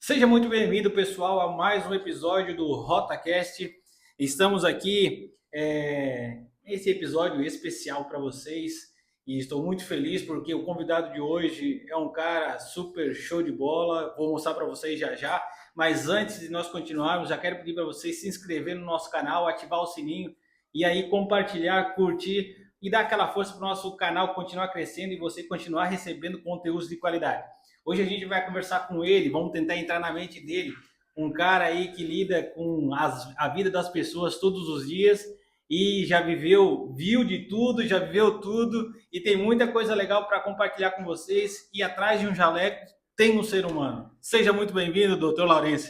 Seja muito bem-vindo, pessoal, a mais um episódio do RotaCast. Estamos aqui, nesse episódio especial para vocês e estou muito feliz porque o convidado de hoje é um cara super show de bola. Vou mostrar para vocês já já, mas antes de nós continuarmos, já quero pedir para vocês se inscreverem no nosso canal, ativar o sininho e aí compartilhar, curtir e dar aquela força para o nosso canal continuar crescendo e você continuar recebendo conteúdos de qualidade. Hoje a gente vai conversar com ele, vamos tentar entrar na mente dele, um cara aí que lida com a vida das pessoas todos os dias e já viveu, viu de tudo, já viveu tudo e tem muita coisa legal para compartilhar com vocês. E atrás de um jaleco tem um ser humano. Seja muito bem-vindo, doutor Laurence.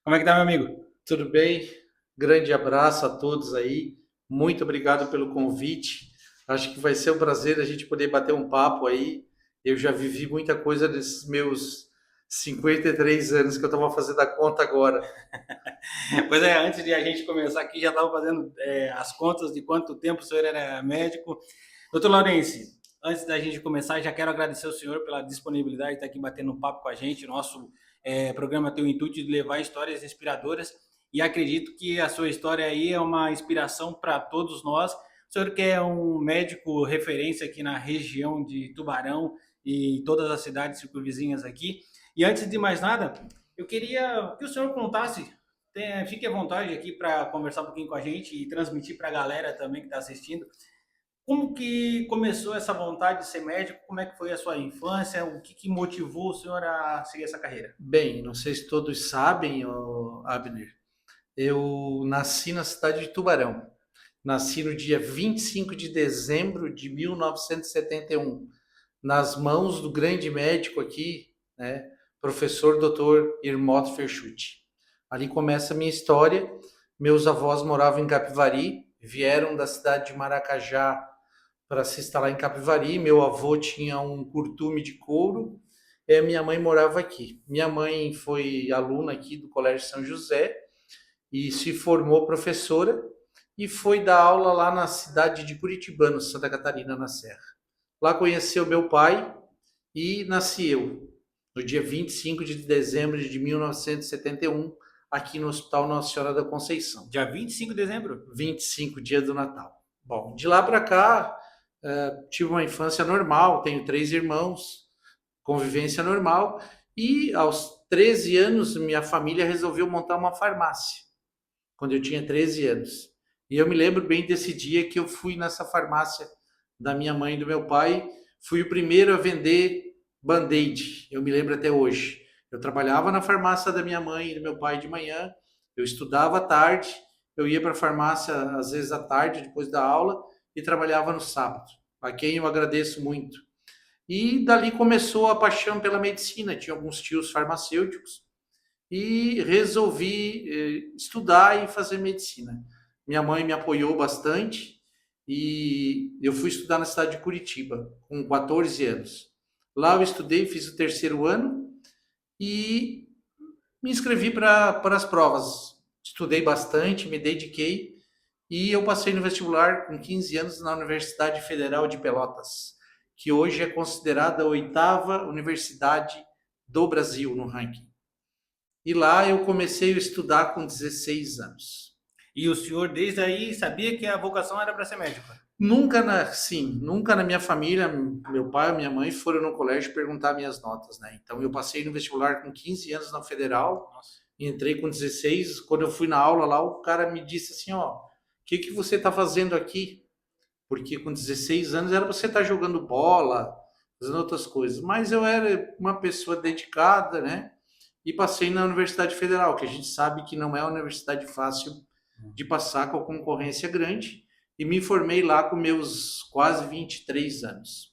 Como é que tá, meu amigo? Tudo bem? Grande abraço a todos aí. Muito obrigado pelo convite. Acho que vai ser um prazer a gente poder bater um papo aí. Eu já vivi muita coisa nesses meus 53 anos que eu estava fazendo a conta agora. Pois é, antes de a gente começar aqui, já estava fazendo as contas de quanto tempo o senhor era médico. Doutor Laurence, antes da gente começar, já quero agradecer ao senhor pela disponibilidade de estar aqui batendo um papo com a gente. Nosso programa tem o intuito de levar histórias inspiradoras e acredito que a sua história aí é uma inspiração para todos nós. O senhor que é um médico referência aqui na região de Tubarão e todas as cidades circunvizinhas aqui. E antes de mais nada, eu queria que o senhor contasse, fique à vontade aqui para conversar um pouquinho com a gente e transmitir para a galera também que está assistindo. Como que começou essa vontade de ser médico? Como é que foi a sua infância? O que motivou o senhor a seguir essa carreira? Bem, não sei se todos sabem, Abner, eu nasci na cidade de Tubarão. Nasci no dia 25 de dezembro de 1971, nas mãos do grande médico aqui, né, professor Dr. Irmoto Ferchucci. Ali começa a minha história. Meus avós moravam em Capivari, vieram da cidade de Maracajá para se instalar em Capivari. Meu avô tinha um curtume de couro, e minha mãe morava aqui. Minha mãe foi aluna aqui do Colégio São José e se formou professora e foi dar aula lá na cidade de Curitibano, Santa Catarina, na Serra. Lá conheceu meu pai e nasci eu, no dia 25 de dezembro de 1971, aqui no Hospital Nossa Senhora da Conceição. Dia 25 de dezembro? 25, dia do Natal. Bom, de lá para cá, tive uma infância normal, tenho 3 irmãos, convivência normal, e aos 13 anos, minha família resolveu montar uma farmácia, quando eu tinha 13 anos. E eu me lembro bem desse dia que eu fui nessa farmácia da minha mãe e do meu pai, fui o primeiro a vender Band-Aid, eu me lembro até hoje. Eu trabalhava na farmácia da minha mãe e do meu pai de manhã, eu estudava à tarde, eu ia para a farmácia às vezes à tarde, depois da aula, e trabalhava no sábado, a quem eu agradeço muito. E dali começou a paixão pela medicina, tinha alguns tios farmacêuticos, e resolvi estudar e fazer medicina. Minha mãe me apoiou bastante e eu fui estudar na cidade de Curitiba com 14 anos. Lá eu estudei, fiz o terceiro ano e me inscrevi para as provas. Estudei bastante, me dediquei e eu passei no vestibular com 15 anos na Universidade Federal de Pelotas, que hoje é considerada a 8ª universidade do Brasil no ranking. E lá eu comecei a estudar com 16 anos. E o senhor desde aí sabia que a vocação era para ser médico? Nunca na minha família, meu pai e minha mãe foram no colégio perguntar minhas notas, né? Então eu passei no vestibular com 15 anos na Federal, Nossa. e entrei com 16. Quando eu fui na aula lá, o cara me disse assim, ó, o que você está fazendo aqui? Porque com 16 anos era você estar jogando bola, fazendo outras coisas. Mas eu era uma pessoa dedicada, né? E passei na Universidade Federal, que a gente sabe que não é uma universidade fácil de passar, com a concorrência grande, e me formei lá com meus quase 23 anos.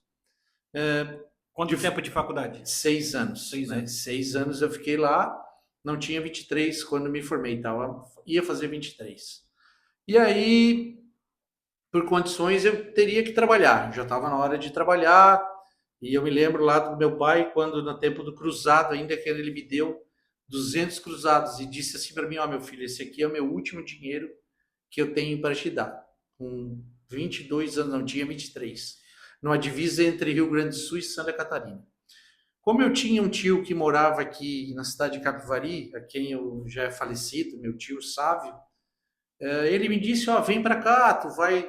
Quanto tempo de faculdade? 6 anos. 6 anos. 6 anos eu fiquei lá, não tinha 23 quando me formei, ia fazer 23. E aí, por condições, eu teria que trabalhar, já estava na hora de trabalhar, e eu me lembro lá do meu pai, quando no tempo do cruzado, ainda que ele me deu 200 cruzados e disse assim para mim, ó, meu filho, esse aqui é o meu último dinheiro que eu tenho para te dar. Com 22 anos, não tinha 23. Numa divisa entre Rio Grande do Sul e Santa Catarina. Como eu tinha um tio que morava aqui na cidade de Capivari, a quem eu já é falecido, meu tio Sávio, ele me disse, ó, vem para cá, tu vai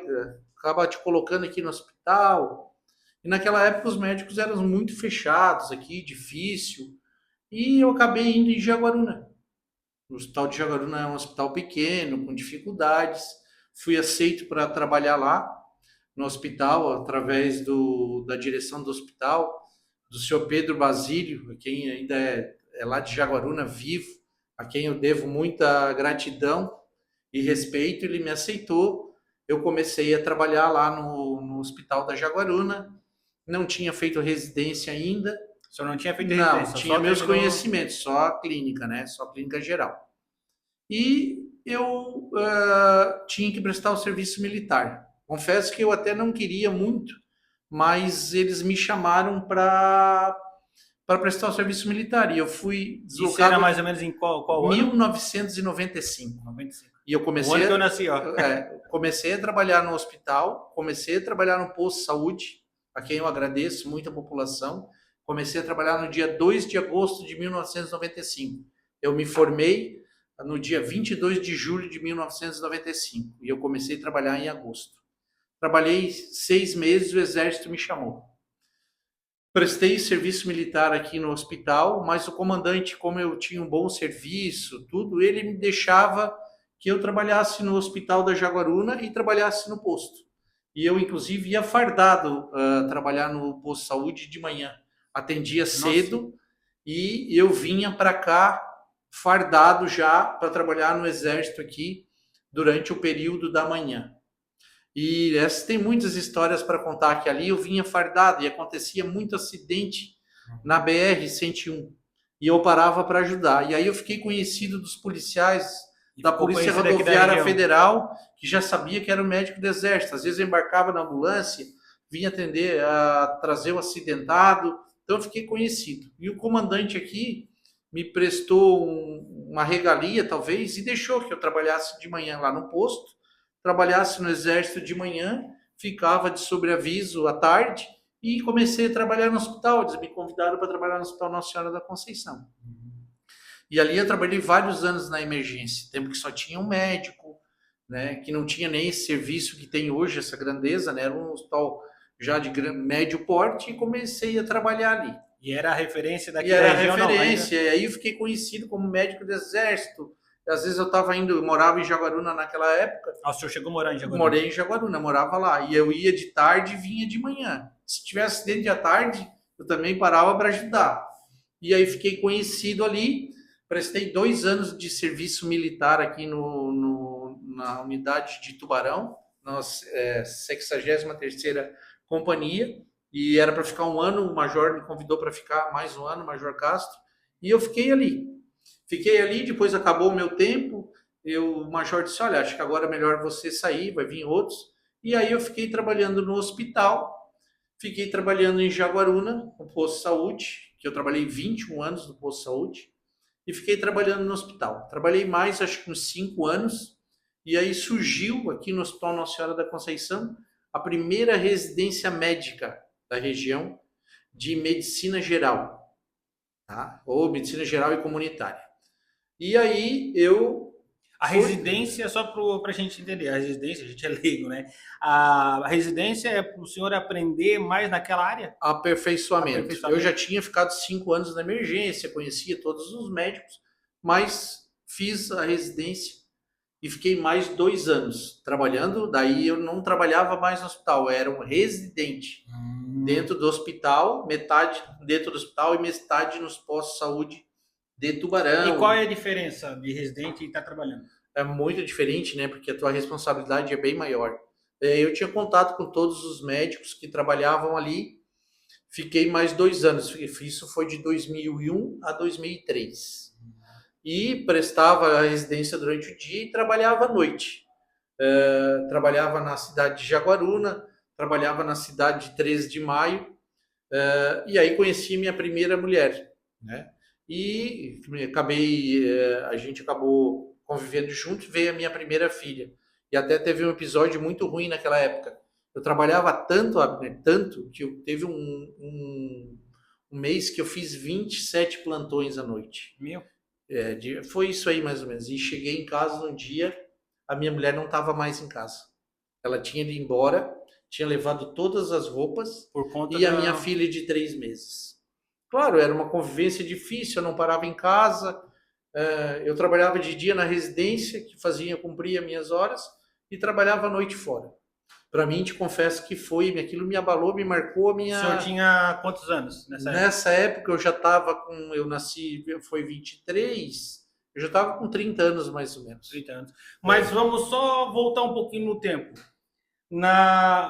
acabar te colocando aqui no hospital. E naquela época os médicos eram muito fechados aqui, difícil, e eu acabei indo em Jaguaruna. O hospital de Jaguaruna é um hospital pequeno, com dificuldades. Fui aceito para trabalhar lá no hospital, através da direção do hospital, do senhor Pedro Basílio, quem ainda é lá de Jaguaruna, vivo, a quem eu devo muita gratidão e respeito. Ele me aceitou. Eu comecei a trabalhar lá no hospital da Jaguaruna. Não tinha feito residência ainda. O senhor não tinha feito Não, residência? tinha só meus terminou... conhecimentos, só a clínica, né? Só a clínica geral. E eu tinha que prestar o serviço militar. Confesso que eu até não queria muito, mas eles me chamaram para prestar o serviço militar. E eu fui deslocado. Isso era mais ou menos em qual ano? 1995. 95. E eu comecei. O ano que eu nasci, ó. Comecei a trabalhar no hospital, comecei a trabalhar no posto de saúde, a quem eu agradeço muito a população. Comecei a trabalhar no dia 2 de agosto de 1995. Eu me formei no dia 22 de julho de 1995 e eu comecei a trabalhar em agosto. Trabalhei 6 meses, o exército me chamou. Prestei serviço militar aqui no hospital, mas o comandante, como eu tinha um bom serviço, tudo, ele me deixava que eu trabalhasse no hospital da Jaguaruna e trabalhasse no posto. E eu, inclusive, ia fardado trabalhar no posto de saúde de manhã. Atendia cedo. Nossa. E eu vinha para cá fardado já para trabalhar no exército aqui durante o período da manhã. E tem muitas histórias para contar, que ali eu vinha fardado e acontecia muito acidente na BR-101 e eu parava para ajudar. E aí eu fiquei conhecido dos policiais da Polícia Rodoviária Federal, que já sabia que era o médico do exército. Às vezes eu embarcava na ambulância, vinha atender, trazer o acidentado. Então eu fiquei conhecido. E o comandante aqui me prestou uma regalia, talvez, e deixou que eu trabalhasse de manhã lá no posto, trabalhasse no exército de manhã, ficava de sobreaviso à tarde e comecei a trabalhar no hospital. Eles me convidaram para trabalhar no Hospital Nossa Senhora da Conceição. E ali eu trabalhei vários anos na emergência, tempo que só tinha um médico, né, que não tinha nem esse serviço que tem hoje, essa grandeza, né, era um hospital já de médio porte, e comecei a trabalhar ali. E era a referência daquela região? Era a referência, e aí eu fiquei conhecido como médico do exército. Às vezes eu estava indo, eu morava em Jaguaruna naquela época. Ah, o senhor chegou a morar em Jaguaruna? Morei em Jaguaruna, morava lá. E eu ia de tarde e vinha de manhã. Se tivesse acidente à tarde, eu também parava para ajudar. E aí fiquei conhecido ali. Prestei 2 anos de serviço militar aqui na unidade de Tubarão, na 63ª Companhia. E era para ficar 1 ano, o major me convidou para ficar mais 1 ano, o Major Castro. E eu fiquei ali. Depois acabou o meu tempo, o major disse, olha, acho que agora é melhor você sair, vai vir outros. E aí eu fiquei trabalhando no hospital, fiquei trabalhando em Jaguaruna, no posto de saúde, que eu trabalhei 21 anos no posto de saúde, e fiquei trabalhando no hospital. Trabalhei mais, acho que uns 5 anos, e aí surgiu aqui no Hospital Nossa Senhora da Conceição a primeira residência médica da região de medicina geral, tá? Ou medicina geral e comunitária. E aí A residência, só para a gente entender, a residência, a gente é leigo, né? A residência é para o senhor aprender mais naquela área? Aperfeiçoamento. Eu já tinha ficado 5 anos na emergência, conhecia todos os médicos, mas fiz a residência e fiquei mais 2 anos trabalhando. Daí eu não trabalhava mais no hospital, eu era um residente dentro do hospital, metade dentro do hospital e metade nos postos de saúde de Tubarão. E qual é a diferença de residente e estar trabalhando? É muito diferente, né? Porque a tua responsabilidade é bem maior. Eu tinha contato com todos os médicos que trabalhavam ali. Fiquei mais 2 anos. Isso foi de 2001 a 2003. E prestava a residência durante o dia e trabalhava à noite. Trabalhava na cidade de Jaguaruna, trabalhava na cidade de 13 de Maio. E aí conheci minha primeira mulher, né? E a gente acabou convivendo junto, veio a minha primeira filha. E até teve um episódio muito ruim naquela época. Eu trabalhava tanto que teve um um mês que eu fiz 27 plantões à noite. Meu. Foi isso aí mais ou menos. E cheguei em casa um dia, a minha mulher não estava mais em casa. Ela tinha ido embora, tinha levado todas as roupas Por conta e a minha filha de 3 meses. Claro, era uma convivência difícil, eu não parava em casa, eu trabalhava de dia na residência, que cumpria minhas horas, e trabalhava à noite fora. Para mim, te confesso que aquilo me abalou, me marcou a minha... O senhor tinha quantos anos nessa época? Nessa época eu já estava eu nasci, foi 23, eu já estava com 30 anos mais ou menos. 30 anos. Mas vamos só voltar um pouquinho no tempo.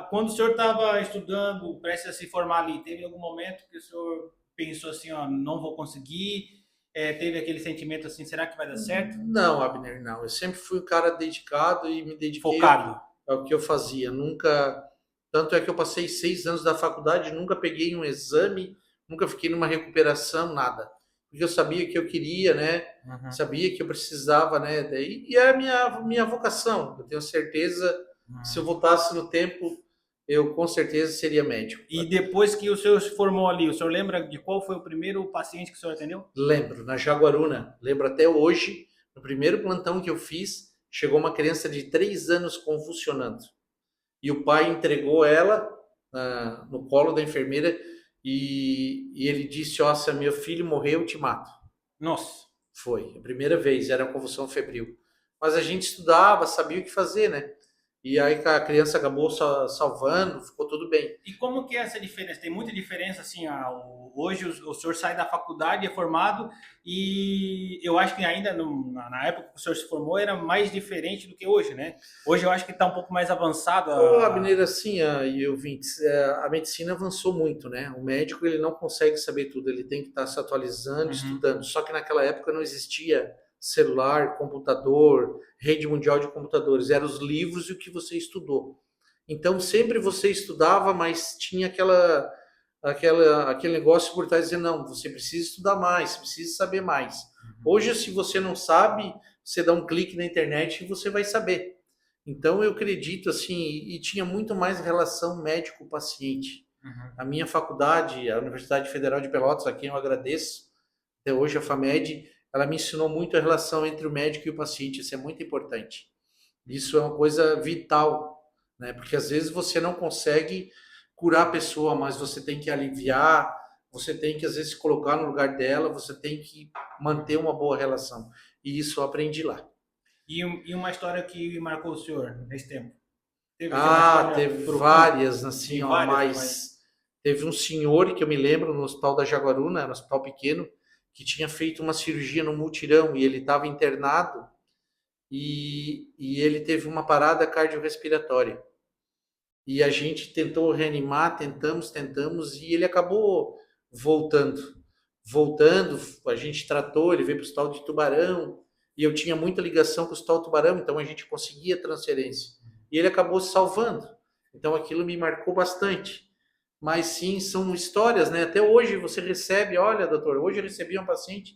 Quando o senhor estava estudando, prestes a se formar ali, teve algum momento que o senhor pensou assim, ó, não vou conseguir? Teve aquele sentimento assim, será que vai dar certo? Não, Abner, não. Eu sempre fui um cara dedicado e me dediquei Focado. ao que eu fazia. Nunca. Tanto é que eu passei 6 anos da faculdade, nunca peguei um exame, nunca fiquei numa recuperação, nada. Porque eu sabia que eu queria, né? Uhum. Sabia que eu precisava, né? E é a minha vocação. Eu tenho certeza que se eu voltasse no tempo, eu com certeza seria médico. E depois que o senhor se formou ali, o senhor lembra de qual foi o primeiro paciente que o senhor atendeu? Lembro, na Jaguaruna. Lembro até hoje, no primeiro plantão que eu fiz, chegou uma criança de 3 anos convulsionando. E o pai entregou ela no colo da enfermeira e ele disse, ó, se meu filho morrer, eu te mato. Nossa. Foi, a primeira vez, era uma convulsão febril. Mas a gente estudava, sabia o que fazer, né? E aí a criança acabou salvando, ficou tudo bem. E como que é essa diferença? Tem muita diferença, assim, hoje o senhor sai da faculdade, é formado, e eu acho que ainda na época que o senhor se formou era mais diferente do que hoje, né? Hoje eu acho que está um pouco mais avançado. Abner, assim, a medicina avançou muito, né? O médico, ele não consegue saber tudo, ele tem que estar se atualizando, estudando. Só que naquela época não existia celular, computador, rede mundial de computadores, eram os livros e o que você estudou. Então sempre você estudava, mas tinha aquele negócio por trás dizendo, não, você precisa estudar mais, você precisa saber mais. Hoje, se você não sabe, você dá um clique na internet e você vai saber. Então eu acredito assim, e tinha muito mais relação médico-paciente. A minha faculdade, a Universidade Federal de Pelotas, a quem eu agradeço, até hoje a FAMED, ela me ensinou muito a relação entre o médico e o paciente, isso é muito importante. Isso é uma coisa vital, né? Porque às vezes você não consegue curar a pessoa, mas você tem que aliviar, você tem que às vezes se colocar no lugar dela, você tem que manter uma boa relação. E isso eu aprendi lá. E uma história que marcou o senhor nesse tempo? Teve várias, assim, ó, várias, mas teve um senhor que eu me lembro no Hospital da Jaguaruna, era um hospital pequeno, que tinha feito uma cirurgia no mutirão e ele estava internado e ele teve uma parada cardiorrespiratória. E a gente tentou reanimar, tentamos, e ele acabou voltando. Voltando, a gente tratou, ele veio para o Hospital de Tubarão, e eu tinha muita ligação com o Hospital Tubarão, então a gente conseguia transferência. E ele acabou se salvando. Então aquilo me marcou bastante. Mas sim, são histórias, né? Até hoje você recebe, olha, doutor, hoje eu recebi um paciente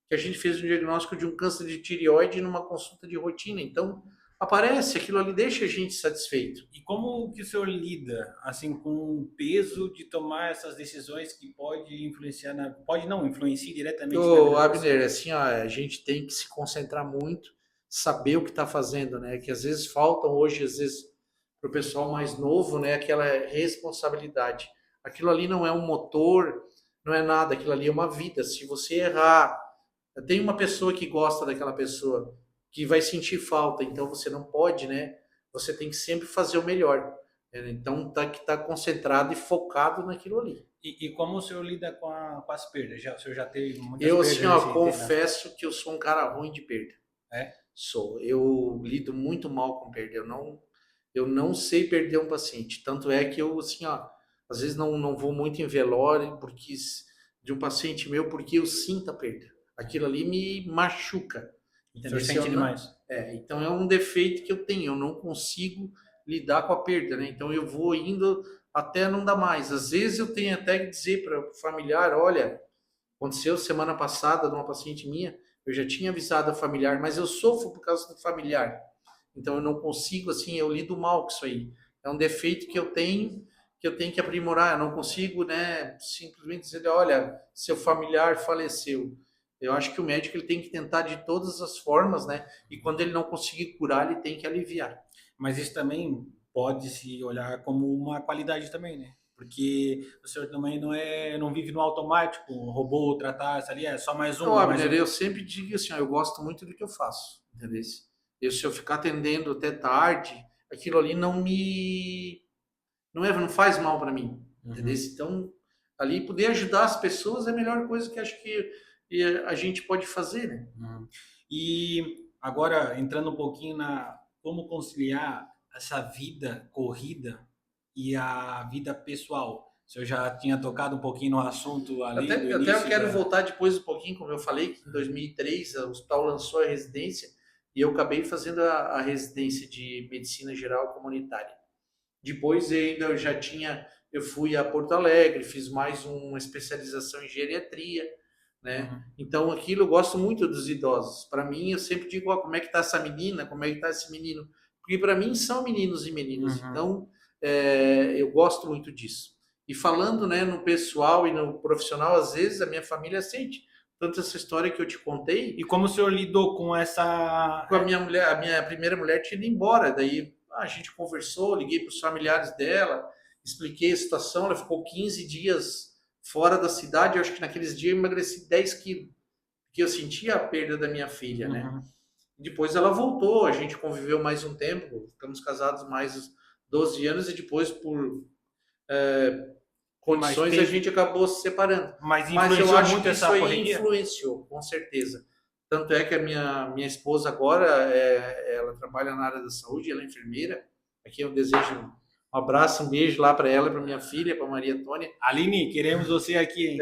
que a gente fez um diagnóstico de um câncer de tireoide numa consulta de rotina. Então, aparece, aquilo ali deixa a gente satisfeito. E como que o senhor lida, assim, com o peso de tomar essas decisões que pode influenciar, pode não, influenciar diretamente na vida Abner, assim, ó, a gente tem que se concentrar muito, saber o que está fazendo, né? Que às vezes faltam hoje, às vezes, para o pessoal mais novo, né? Aquela responsabilidade. Aquilo ali não é um motor, não é nada, aquilo ali é uma vida. Se você errar, tem uma pessoa que gosta daquela pessoa, que vai sentir falta, então você não pode, né? Você tem que sempre fazer o melhor. Então tá que tá concentrado e focado naquilo ali. E como o senhor lida com as perdas? O senhor já teve muitas eu perdas? Assim, ó, confesso que eu sou um cara ruim de perda. É? Sou. Eu lido muito mal com perda. Eu não sei perder um paciente. Tanto é que eu, assim, ó, às vezes não vou muito em velório porque de um paciente meu, porque eu sinto a perda. Aquilo ali me machuca. Então, sente demais. Então é um defeito que eu tenho, eu não consigo lidar com a perda, né? Então eu vou indo até não dar mais. Às vezes eu tenho até que dizer para o familiar, olha, aconteceu semana passada de uma paciente minha, eu já tinha avisado a familiar, mas eu sofro por causa do familiar. Então eu não consigo, assim, eu lido mal com isso aí. É um defeito que eu tenho que eu tenho que aprimorar. Eu não consigo, né, simplesmente dizer, olha, seu familiar faleceu. Eu acho que o médico ele tem que tentar de todas as formas, né? E quando ele não conseguir curar, ele tem que aliviar. Mas isso também pode se olhar como uma qualidade também, né? Porque o senhor também não vive no automático, um robô tratasse ali, é só mais Então, um, mais Abner, um. eu sempre digo assim, ó, eu gosto muito do que eu faço, entendeu? Se eu ficar atendendo até tarde, aquilo ali não faz mal para mim, entendeu? Uhum. Então, ali poder ajudar as pessoas é a melhor coisa que acho que a gente pode fazer, né? Uhum. E agora, entrando um pouquinho na como conciliar essa vida corrida e a vida pessoal. O senhor já tinha tocado um pouquinho no assunto ali do Até eu início quero da. voltar depois um pouquinho, como eu falei, que em 2003 o hospital lançou a residência e eu acabei fazendo a residência de medicina geral comunitária. Depois ainda eu fui a Porto Alegre, fiz mais uma especialização em geriatria, né? Uhum. Então aquilo eu gosto muito dos idosos. Para mim eu sempre digo, ó, como é que tá essa menina, como é que tá esse menino, porque para mim são meninos e meninas. Uhum. Então eu gosto muito disso. E falando, né, no pessoal e no profissional, às vezes a minha família sente tanto essa história que eu te contei E como o senhor lidou com essa. com a minha mulher, a minha primeira mulher tinha ido embora, daí a gente conversou, liguei para os familiares dela, expliquei a situação, ela ficou 15 dias fora da cidade, eu acho que naqueles dias eu emagreci 10 quilos, porque eu sentia a perda da minha filha, né? Uhum. Depois ela voltou, a gente conviveu mais um tempo, ficamos casados mais 12 anos e depois por Mas condições a teve. gente acabou se separando. Mas Mas eu influenciou acho muito que isso essa aí correria? influenciou, com certeza. Tanto é que a minha esposa agora, ela trabalha na área da saúde, ela é enfermeira. Aqui eu desejo um abraço, um beijo lá para ela, para minha filha, para Maria Antônia. Aline, queremos você aqui, hein?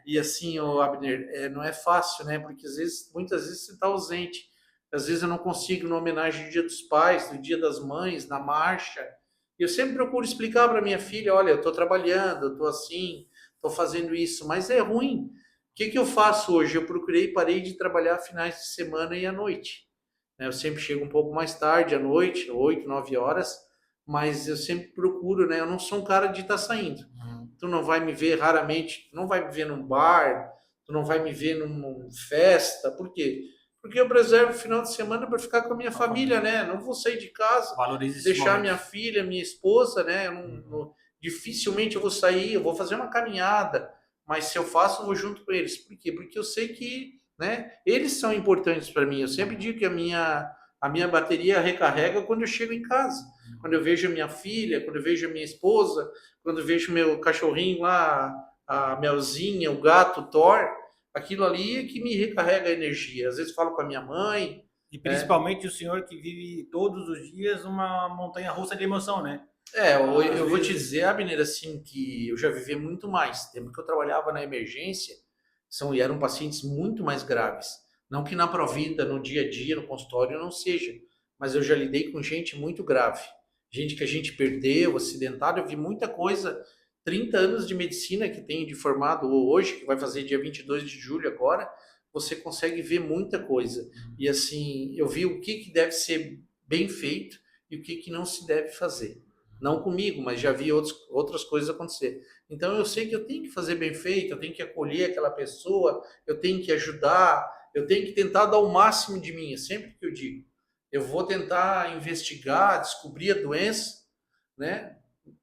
E assim, o Abner, não é fácil, né? Porque muitas vezes você está ausente. Às vezes eu não consigo na homenagem do Dia dos Pais, do Dia das Mães, na marcha. Eu sempre procuro explicar para minha filha, olha, eu estou trabalhando, eu estou assim, estou fazendo isso, mas é ruim. O que eu faço hoje? Eu parei de trabalhar finais de semana e à noite. Eu sempre chego um pouco mais tarde, à noite, 8, 9 horas, mas eu sempre procuro, né? Eu não sou um cara de estar saindo. Uhum. Tu não vai me ver raramente, tu não vai me ver num bar, tu não vai me ver numa festa. Por quê? Porque eu preservo o final de semana para ficar com a minha Com a família, família. né? Não vou sair de casa, Valorize esses deixar minha momentos. filha, minha esposa, né? Uhum. Dificilmente eu vou sair, eu vou fazer uma caminhada, mas se eu faço, eu vou junto com eles. Por quê? Porque eu sei que, né, eles são importantes para mim. Eu sempre digo que a minha bateria recarrega quando eu chego em casa. Quando eu vejo a minha filha, quando eu vejo a minha esposa, quando eu vejo meu cachorrinho lá, a Melzinha, o gato, o Thor, aquilo ali é que me recarrega a energia. Às vezes falo com a minha mãe, E né? principalmente o senhor que vive todos os dias uma montanha russa de emoção, né? Às Eu vou te vezes. dizer, Abner, assim, que eu já vivi muito mais. Tempo que eu trabalhava na emergência, e eram pacientes muito mais graves. Não que na provida, no dia a dia, no consultório, não seja, mas eu já lidei com gente muito grave. Gente que a gente perdeu, acidentado, eu vi muita coisa. 30 anos de medicina que tenho de formado hoje, que vai fazer dia 22 de julho agora, você consegue ver muita coisa. E assim, eu vi o que deve ser bem feito e o que não se deve fazer. Não comigo, mas já vi outras coisas acontecer. Então eu sei que eu tenho que fazer bem feito, eu tenho que acolher aquela pessoa, eu tenho que ajudar, eu tenho que tentar dar o máximo de mim, é sempre que eu digo. Eu vou tentar investigar, descobrir a doença, né?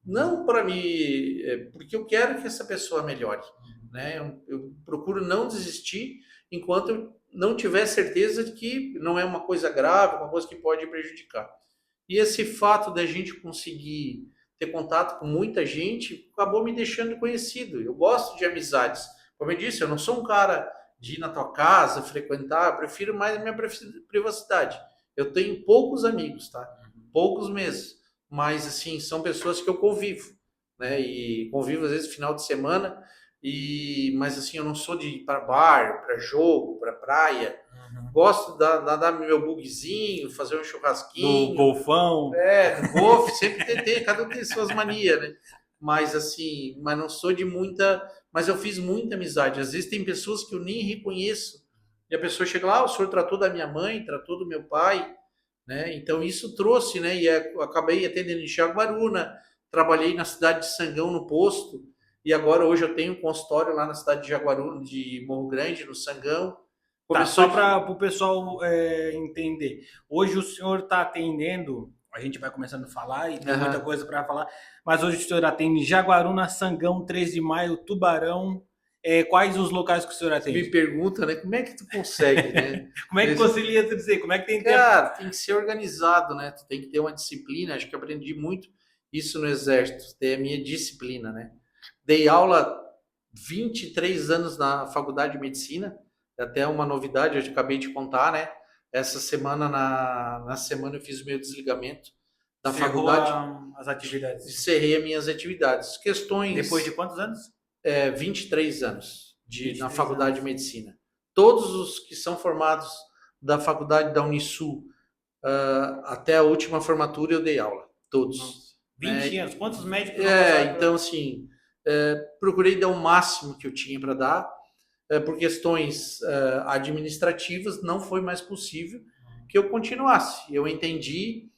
Não para me, porque eu quero que essa pessoa melhore, né? Eu procuro não desistir enquanto eu não tiver certeza de que não é uma coisa grave, uma coisa que pode prejudicar. E esse fato da gente conseguir ter contato com muita gente acabou me deixando conhecido. Eu gosto de amizades. Como eu disse, eu não sou um cara de ir na tua casa, frequentar, eu prefiro mais a minha privacidade. Eu tenho poucos amigos, tá? Poucos mesmo. Mas, assim, são pessoas que eu convivo, né? E convivo, às vezes, final de semana. Mas, assim, eu não sou de ir para bar, para jogo, para praia. Uhum. Gosto de dar meu bugzinho, fazer um Do churrasquinho, golfão. do golfe, sempre tentei, cada um tem suas manias, né? Mas assim, mas não sou de muita, mas eu fiz muita amizade. Às vezes tem pessoas que eu nem reconheço. E a pessoa chega lá, o senhor tratou da minha mãe, tratou do meu pai, né? Então isso trouxe, né? Eu acabei atendendo em Jaguaruna, trabalhei na cidade de Sangão, no posto, e agora hoje eu tenho um consultório lá na cidade de Jaguaruna, de Morro Grande, no Sangão. Tá, só para o pessoal entender. Hoje o senhor está atendendo, a gente vai começando a falar e tem muita coisa para falar, mas hoje o senhor atende Jaguaruna, Sangão, 13 de Maio, Tubarão. Quais os locais que o senhor atende? Me pergunta, né? Como é que tu consegue, né? Como é que concilia tu dizer? Como é que tem tempo? Cara, tem que ser organizado, né? Tu tem que ter uma disciplina. Acho que eu aprendi muito isso no Exército, ter a minha disciplina, né? Dei aula 23 anos na Faculdade de Medicina, até uma novidade, eu acabei de contar, né? Essa semana, na semana, eu fiz o meu desligamento da faculdade. As atividades. Encerrei as minhas atividades. Questões... Depois de quantos anos? 23 anos na Faculdade de Medicina. Todos os que são formados da Faculdade da Unisul, até a última formatura, eu dei aula. Todos. Nossa, 20 anos. Quantos médicos? Então, assim, procurei dar o máximo que eu tinha para dar. Por questões administrativas, não foi mais possível que eu continuasse. Eu entendi,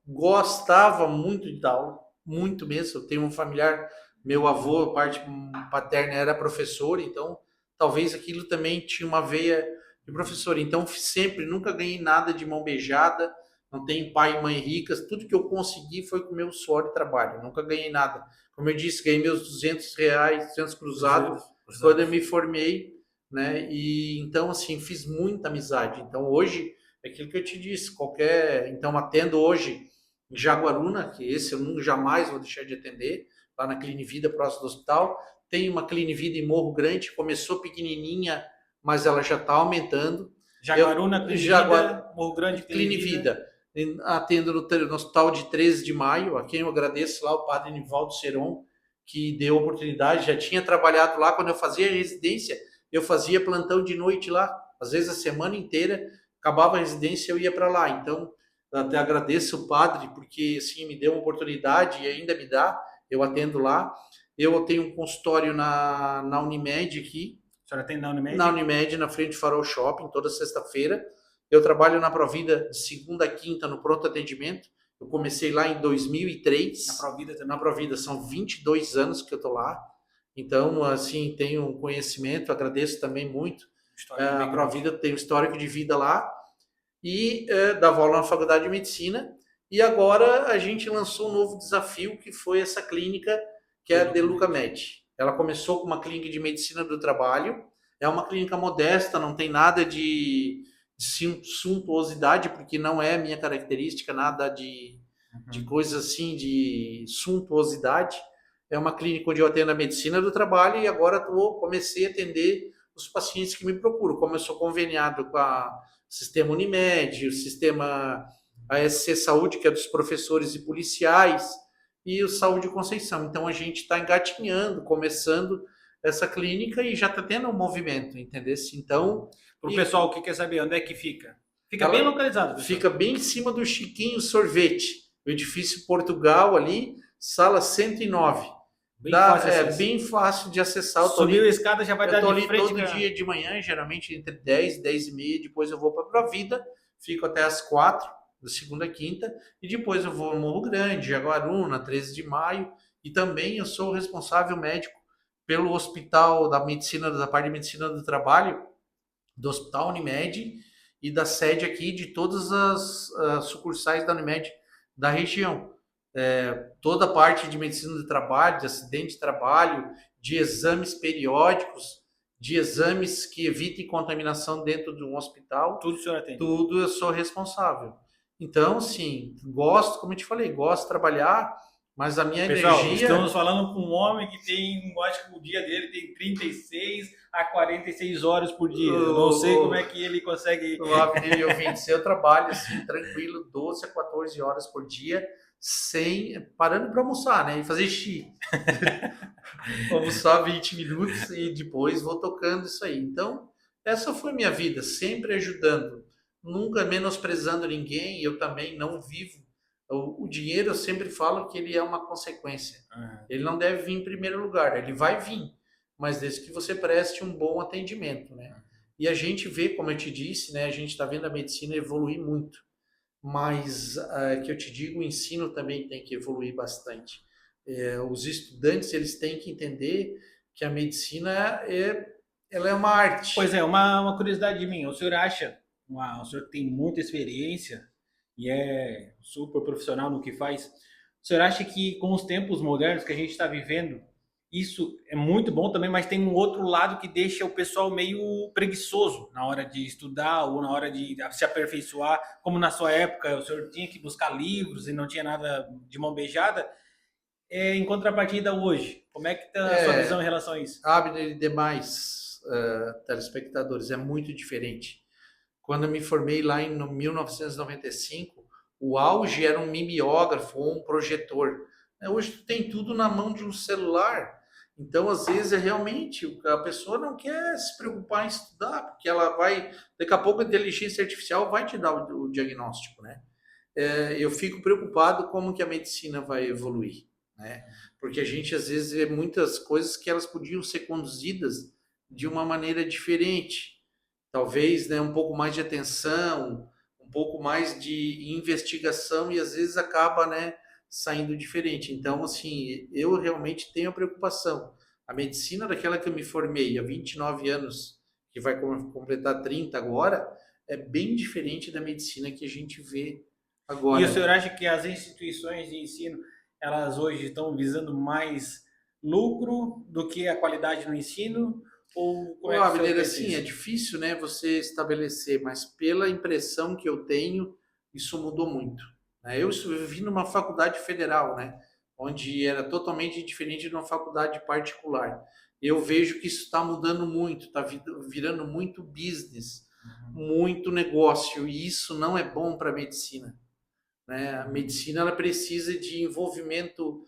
gostava muito de dar aula, muito mesmo. Eu tenho um familiar, meu avô, parte paterna, era professor, então talvez aquilo também tinha uma veia de professor. Então sempre, nunca ganhei nada de mão beijada, não tenho pai e mãe ricas, tudo que eu consegui foi com o meu suor e trabalho, nunca ganhei nada. Como eu disse, ganhei meus R$200, 200 cruzados, quando eu me formei, né? E então, assim, fiz muita amizade. Então, hoje, é aquilo que eu te disse, então, atendo hoje em Jaguaruna, que esse eu nunca jamais vou deixar de atender, lá na Clinivida, próximo do hospital. Tem uma Clinivida em Morro Grande, começou pequenininha, mas ela já está aumentando. Jaguaruna, Clinivida, Morro Grande, Clinivida. Atendo no hospital de 13 de maio, a quem eu agradeço lá, o padre Nivaldo Seron, que deu oportunidade. Já tinha trabalhado lá quando eu fazia residência, eu fazia plantão de noite lá, às vezes a semana inteira, acabava a residência, eu ia para lá. Então, eu até agradeço o padre, porque assim, me deu uma oportunidade e ainda me dá, eu atendo lá. Eu tenho um consultório na Unimed aqui. A senhora atende na Unimed? Na Unimed, na frente do Farol Shopping, toda sexta-feira. Eu trabalho na Provida de segunda a quinta no pronto atendimento. Eu comecei lá em 2003. Na Provida também? Na Provida, são 22 anos que eu estou lá. Então, assim, tenho um conhecimento, agradeço também muito. A Provida tem um histórico de vida lá. E dava aula na Faculdade de Medicina. E agora a gente lançou um novo desafio, que foi essa clínica, que é a Delucamed. Ela começou com uma clínica de medicina do trabalho. É uma clínica modesta, não tem nada de suntuosidade, porque não é minha característica, nada de coisa assim, de suntuosidade. É uma clínica onde eu atendo a medicina do trabalho e agora comecei a atender os pacientes que me procuram. Como eu sou conveniado com o sistema Unimed, o sistema ASC Saúde, que é dos professores e policiais, e o Saúde Conceição. Então a gente está engatinhando, começando essa clínica e já está tendo um movimento, entendeu? Então, para o pessoal que quer saber onde é que fica. Fica bem localizado. Pessoal. Fica bem em cima do Chiquinho Sorvete, o edifício Portugal ali, sala 109. Bem fácil de acessar. Subiu a escada, já vai dar de frente. Todo dia de manhã, geralmente entre 10 e 10 e meia, depois eu vou para a Provida, fico até as 4, da segunda a quinta, e depois eu vou ao Morro Grande, Jaguaruna, 13 de maio, e também eu sou o responsável médico pelo hospital da parte de medicina do trabalho, do Hospital Unimed e da sede aqui de todas as sucursais da Unimed da região. Toda a parte de medicina do trabalho, de acidente de trabalho, de exames periódicos, de exames que evitem contaminação dentro de um hospital. Tudo o senhor atende? Tudo eu sou responsável. Então, sim, gosto, como eu te falei, gosto de trabalhar, mas a minha energia... Estamos falando com um homem que tem, acho que o dia dele tem 36 a 46 horas por dia. Eu não sei como é que ele consegue... Eu trabalho assim, tranquilo, 12 a 14 horas por dia, parando para almoçar, né? E fazer xixi. Almoçar 20 minutos e depois vou tocando isso aí. Então, essa foi minha vida, sempre ajudando, nunca menosprezando ninguém. Eu também não vivo. O dinheiro, eu sempre falo que ele é uma consequência. Ele não deve vir em primeiro lugar, ele vai vir, mas desde que você preste um bom atendimento, né? E a gente vê, como eu te disse, né? A gente está vendo a medicina evoluir muito. mas que eu te digo, o ensino também tem que evoluir bastante. Os estudantes eles têm que entender que a medicina ela é uma Pois arte. é, uma curiosidade minha. O senhor acha, o senhor tem muita experiência e é super profissional no que faz. O senhor acha que com os tempos modernos que a gente está vivendo, isso é muito bom também, mas tem um outro lado que deixa o pessoal meio preguiçoso na hora de estudar ou na hora de se aperfeiçoar, como na sua época o senhor tinha que buscar livros e não tinha nada de mão beijada. Em contrapartida hoje, como é que está a sua visão em É, relação a isso? Abner e demais telespectadores, é muito diferente. Quando eu me formei lá em 1995, o auge era um mimeógrafo ou um projetor. Hoje tu tem tudo na mão de um celular. Então, às vezes, realmente a pessoa não quer se preocupar em estudar, porque ela vai. Daqui a pouco a inteligência artificial vai te dar o diagnóstico, né? Eu fico preocupado como que a medicina vai evoluir, né? Porque a gente às vezes vê muitas coisas que elas podiam ser conduzidas de uma maneira diferente, talvez, né, um pouco mais de atenção, um pouco mais de investigação e às vezes acaba, né, saindo diferente. Então, assim, eu realmente tenho a preocupação. A medicina daquela que eu me formei há 29 anos, que vai completar 30 agora, é bem diferente da medicina que a gente vê E o agora. senhor acha que as instituições de ensino, elas hoje estão visando mais lucro do que a qualidade no ensino? Ou como Ô, é que o senhor Abner, pensa assim, é isso? difícil, né, você estabelecer, mas pela impressão que eu tenho, isso mudou muito, né? Eu vim numa faculdade federal, né, onde era totalmente diferente de uma faculdade particular. Eu vejo que isso está mudando muito, está virando muito business, muito negócio, e isso não é bom para a medicina, né? A medicina ela precisa de envolvimento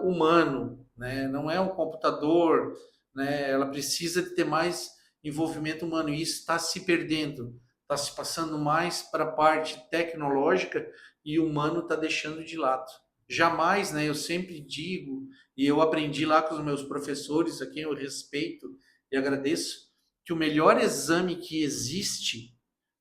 humano, né? Não é um computador, né? Ela precisa de ter mais envolvimento humano e isso está se perdendo, está se passando mais para a parte tecnológica e o humano está deixando de lado. Jamais, né? Eu sempre digo e eu aprendi lá com os meus professores, a quem eu respeito e agradeço, que o melhor exame que existe,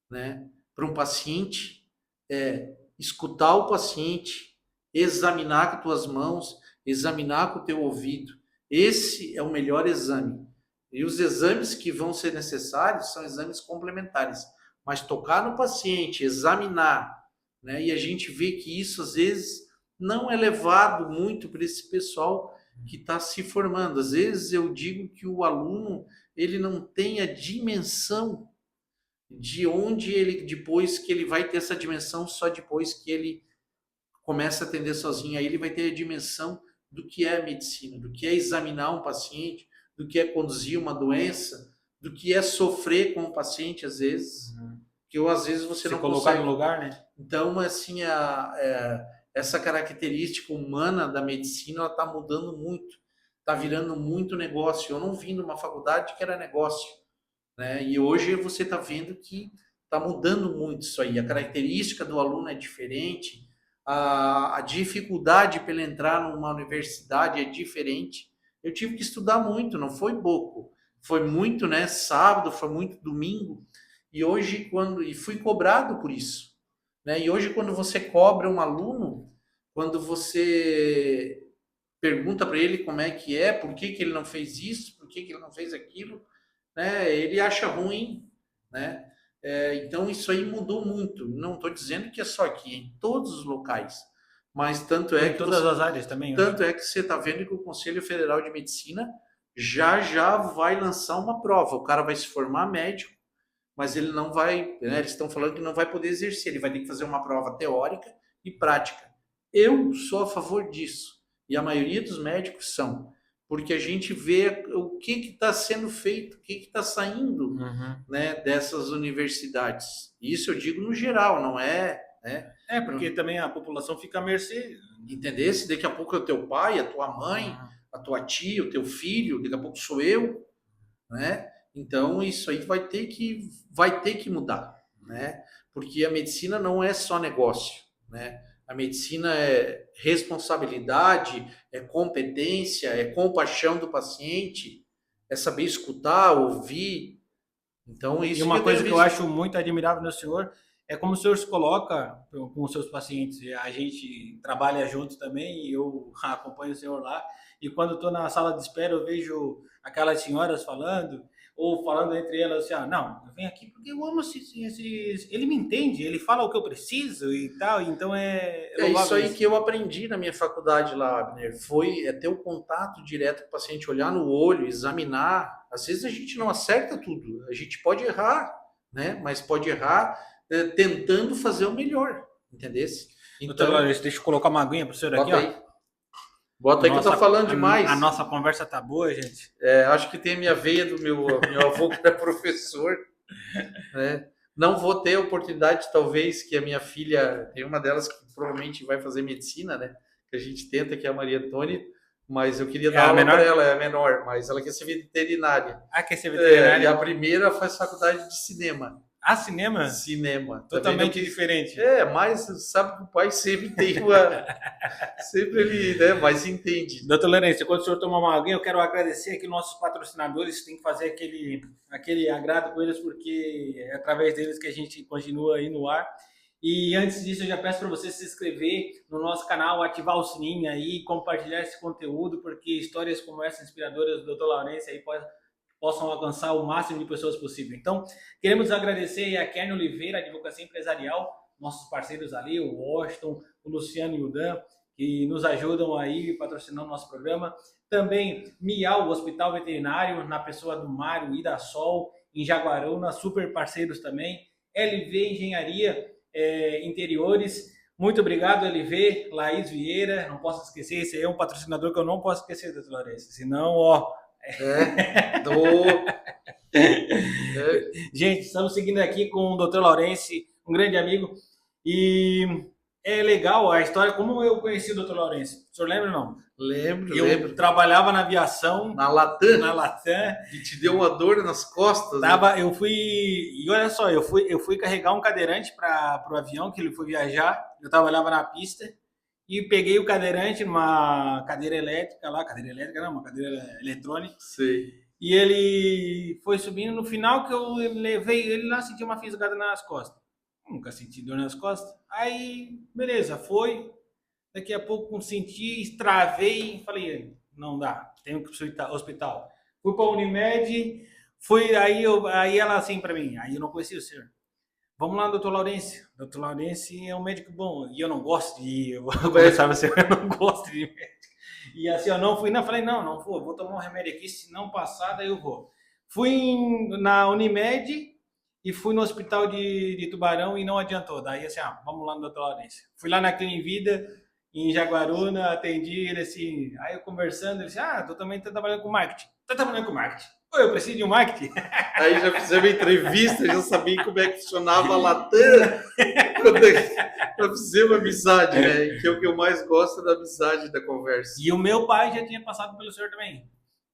né, para um paciente é escutar o paciente, examinar com tuas mãos, examinar com o teu ouvido. Esse é o melhor exame. E os exames que vão ser necessários são exames complementares. Mas tocar no paciente, examinar, né? E a gente vê que isso às vezes não é levado muito para esse pessoal que está se formando. Às vezes eu digo que o aluno ele não tem a dimensão de onde ele, depois que ele vai ter essa dimensão, só depois que ele começa a atender sozinho, aí ele vai ter a dimensão do que é a medicina, do que é examinar um paciente, do que é conduzir uma doença, do que é sofrer com o paciente, às vezes, que às vezes você Se não colocar no consegue. lugar, né? Então, assim, essa característica humana da medicina, ela está mudando muito, está virando muito negócio. Eu não vim de uma faculdade que era negócio, né? E hoje você está vendo que está mudando muito isso aí. A característica do aluno é diferente, a dificuldade para ele entrar numa universidade é diferente. Eu tive que estudar muito, não foi pouco. Foi muito, né? Sábado, foi muito domingo. E hoje, e fui cobrado por isso, né? E hoje, quando você cobra um aluno, quando você pergunta para ele como é que é, por que, que ele não fez isso, por que, que ele não fez aquilo, né? Ele acha ruim, né? Então isso aí mudou muito. Não estou dizendo que é só aqui, em todos os locais, mas Em todas as áreas também hoje. tanto é que você está vendo que o Conselho Federal de Medicina já já vai lançar uma prova. O cara vai se formar médico, mas ele não vai, né? Eles estão falando que não vai poder exercer. Ele vai ter que fazer uma prova teórica e prática. Eu sou a favor disso e a maioria dos médicos são, porque a gente vê o que está sendo feito, o que está saindo, né, dessas universidades. Isso eu digo no geral, não é, né? Porque também a população fica à mercê. Entender se daqui a pouco é o teu pai, a tua mãe, a tua tia, o teu filho, daqui a pouco sou eu, né? Então isso aí vai ter que mudar, né? Porque a medicina não é só negócio, né? A medicina é responsabilidade, é competência, é compaixão do paciente, é saber escutar, ouvir. Então E isso que uma eu tenho coisa que eu visto. acho muito admirável no senhor é como o senhor se coloca com os seus pacientes. A gente trabalha junto também e eu acompanho o senhor lá. E quando estou na sala de espera, eu vejo aquelas senhoras falando, ou falando entre elas assim, não, eu venho aqui porque eu amo ele me entende, ele fala o que eu preciso e tal, então É isso aí que eu aprendi na minha faculdade lá, Abner, foi ter o contato direto com o paciente, olhar no olho, examinar. Às vezes a gente não acerta tudo, a gente pode errar, né? Mas pode errar tentando fazer o melhor, entendesse? Então, doutor Lourenço, deixa eu colocar uma aguinha para o senhor aqui, ó. Bota aí que eu tô falando demais. A nossa conversa tá boa, gente. Acho que tem a minha veia do meu avô que é professor, né? Não vou ter a oportunidade, talvez, que a minha filha, tem uma delas que provavelmente vai fazer medicina, né? Que a gente tenta, que é a Maria Antônia, mas eu queria dar aula para ela, é a menor, mas ela quer ser veterinária. Quer ser veterinária? E a primeira faz faculdade de cinema. Cinema? Cinema. Totalmente diferente. Mas sabe que o pai sempre tem sempre ele, né, mais entende. Doutor Lourenço, quando o senhor tomar uma aguinha, eu quero agradecer aqui nossos patrocinadores, tem que fazer aquele agrado com eles, porque é através deles que a gente continua aí no ar. E antes disso, eu já peço para você se inscrever no nosso canal, ativar o sininho aí, compartilhar esse conteúdo, porque histórias como essa, inspiradoras do Dr. Lourenço aí possam alcançar o máximo de pessoas possível. Então, queremos agradecer a Kern Oliveira, Advocacia Empresarial, nossos parceiros ali, o Washington, o Luciano e o Dan, que nos ajudam aí patrocinando o nosso programa. Também Miau, o Hospital Veterinário, na pessoa do Mário e da Sol, em Jaguaruna, super parceiros também. LV Engenharia Interiores, muito obrigado, LV. Laís Vieira, não posso esquecer, esse aí é um patrocinador que eu não posso esquecer, doutor Lourenço, senão, Gente, estamos seguindo aqui com o Dr. Lourenço, um grande amigo, e é legal a história, como eu conheci o Dr. Lourenço. O senhor lembra ou não? Lembro. Eu trabalhava na aviação. Na Latam. E te deu uma dor nas costas. Eu fui, e olha só, eu fui carregar um cadeirante para o avião, que ele foi viajar, eu trabalhava na pista, e peguei o cadeirante numa cadeira elétrica lá, uma cadeira eletrônica. Sei. E ele foi subindo, no final que eu levei ele lá, senti uma fisgada nas costas. Nunca senti dor nas costas. Aí, beleza, foi. Daqui a pouco senti, extravei, falei, não dá, tenho que ir para o hospital. Fui para a Unimed, aí ela assim para mim, aí eu não conhecia o senhor. Vamos lá, doutor Lourenço. Doutor Lourenço é um médico bom. E eu não gosto de... Eu conversava assim, eu não gosto de médico. E assim, eu não fui. Não, falei, não vou tomar um remédio aqui. Se não passar, daí eu vou. Fui na Unimed e fui no hospital de Tubarão e não adiantou. Daí assim, vamos lá no doutor Lourenço. Fui lá na Clínica Vida, em Jaguaruna, atendi ele assim. Aí eu conversando, ele disse, tô também trabalhando com marketing. Tá trabalhando com marketing? Eu preciso de um marketing. Aí já fizemos uma entrevista, já sabia como é que funcionava a Latam. Já fizemos amizade, né? Que é o que eu mais gosto da amizade, da conversa. E o meu pai já tinha passado pelo senhor também.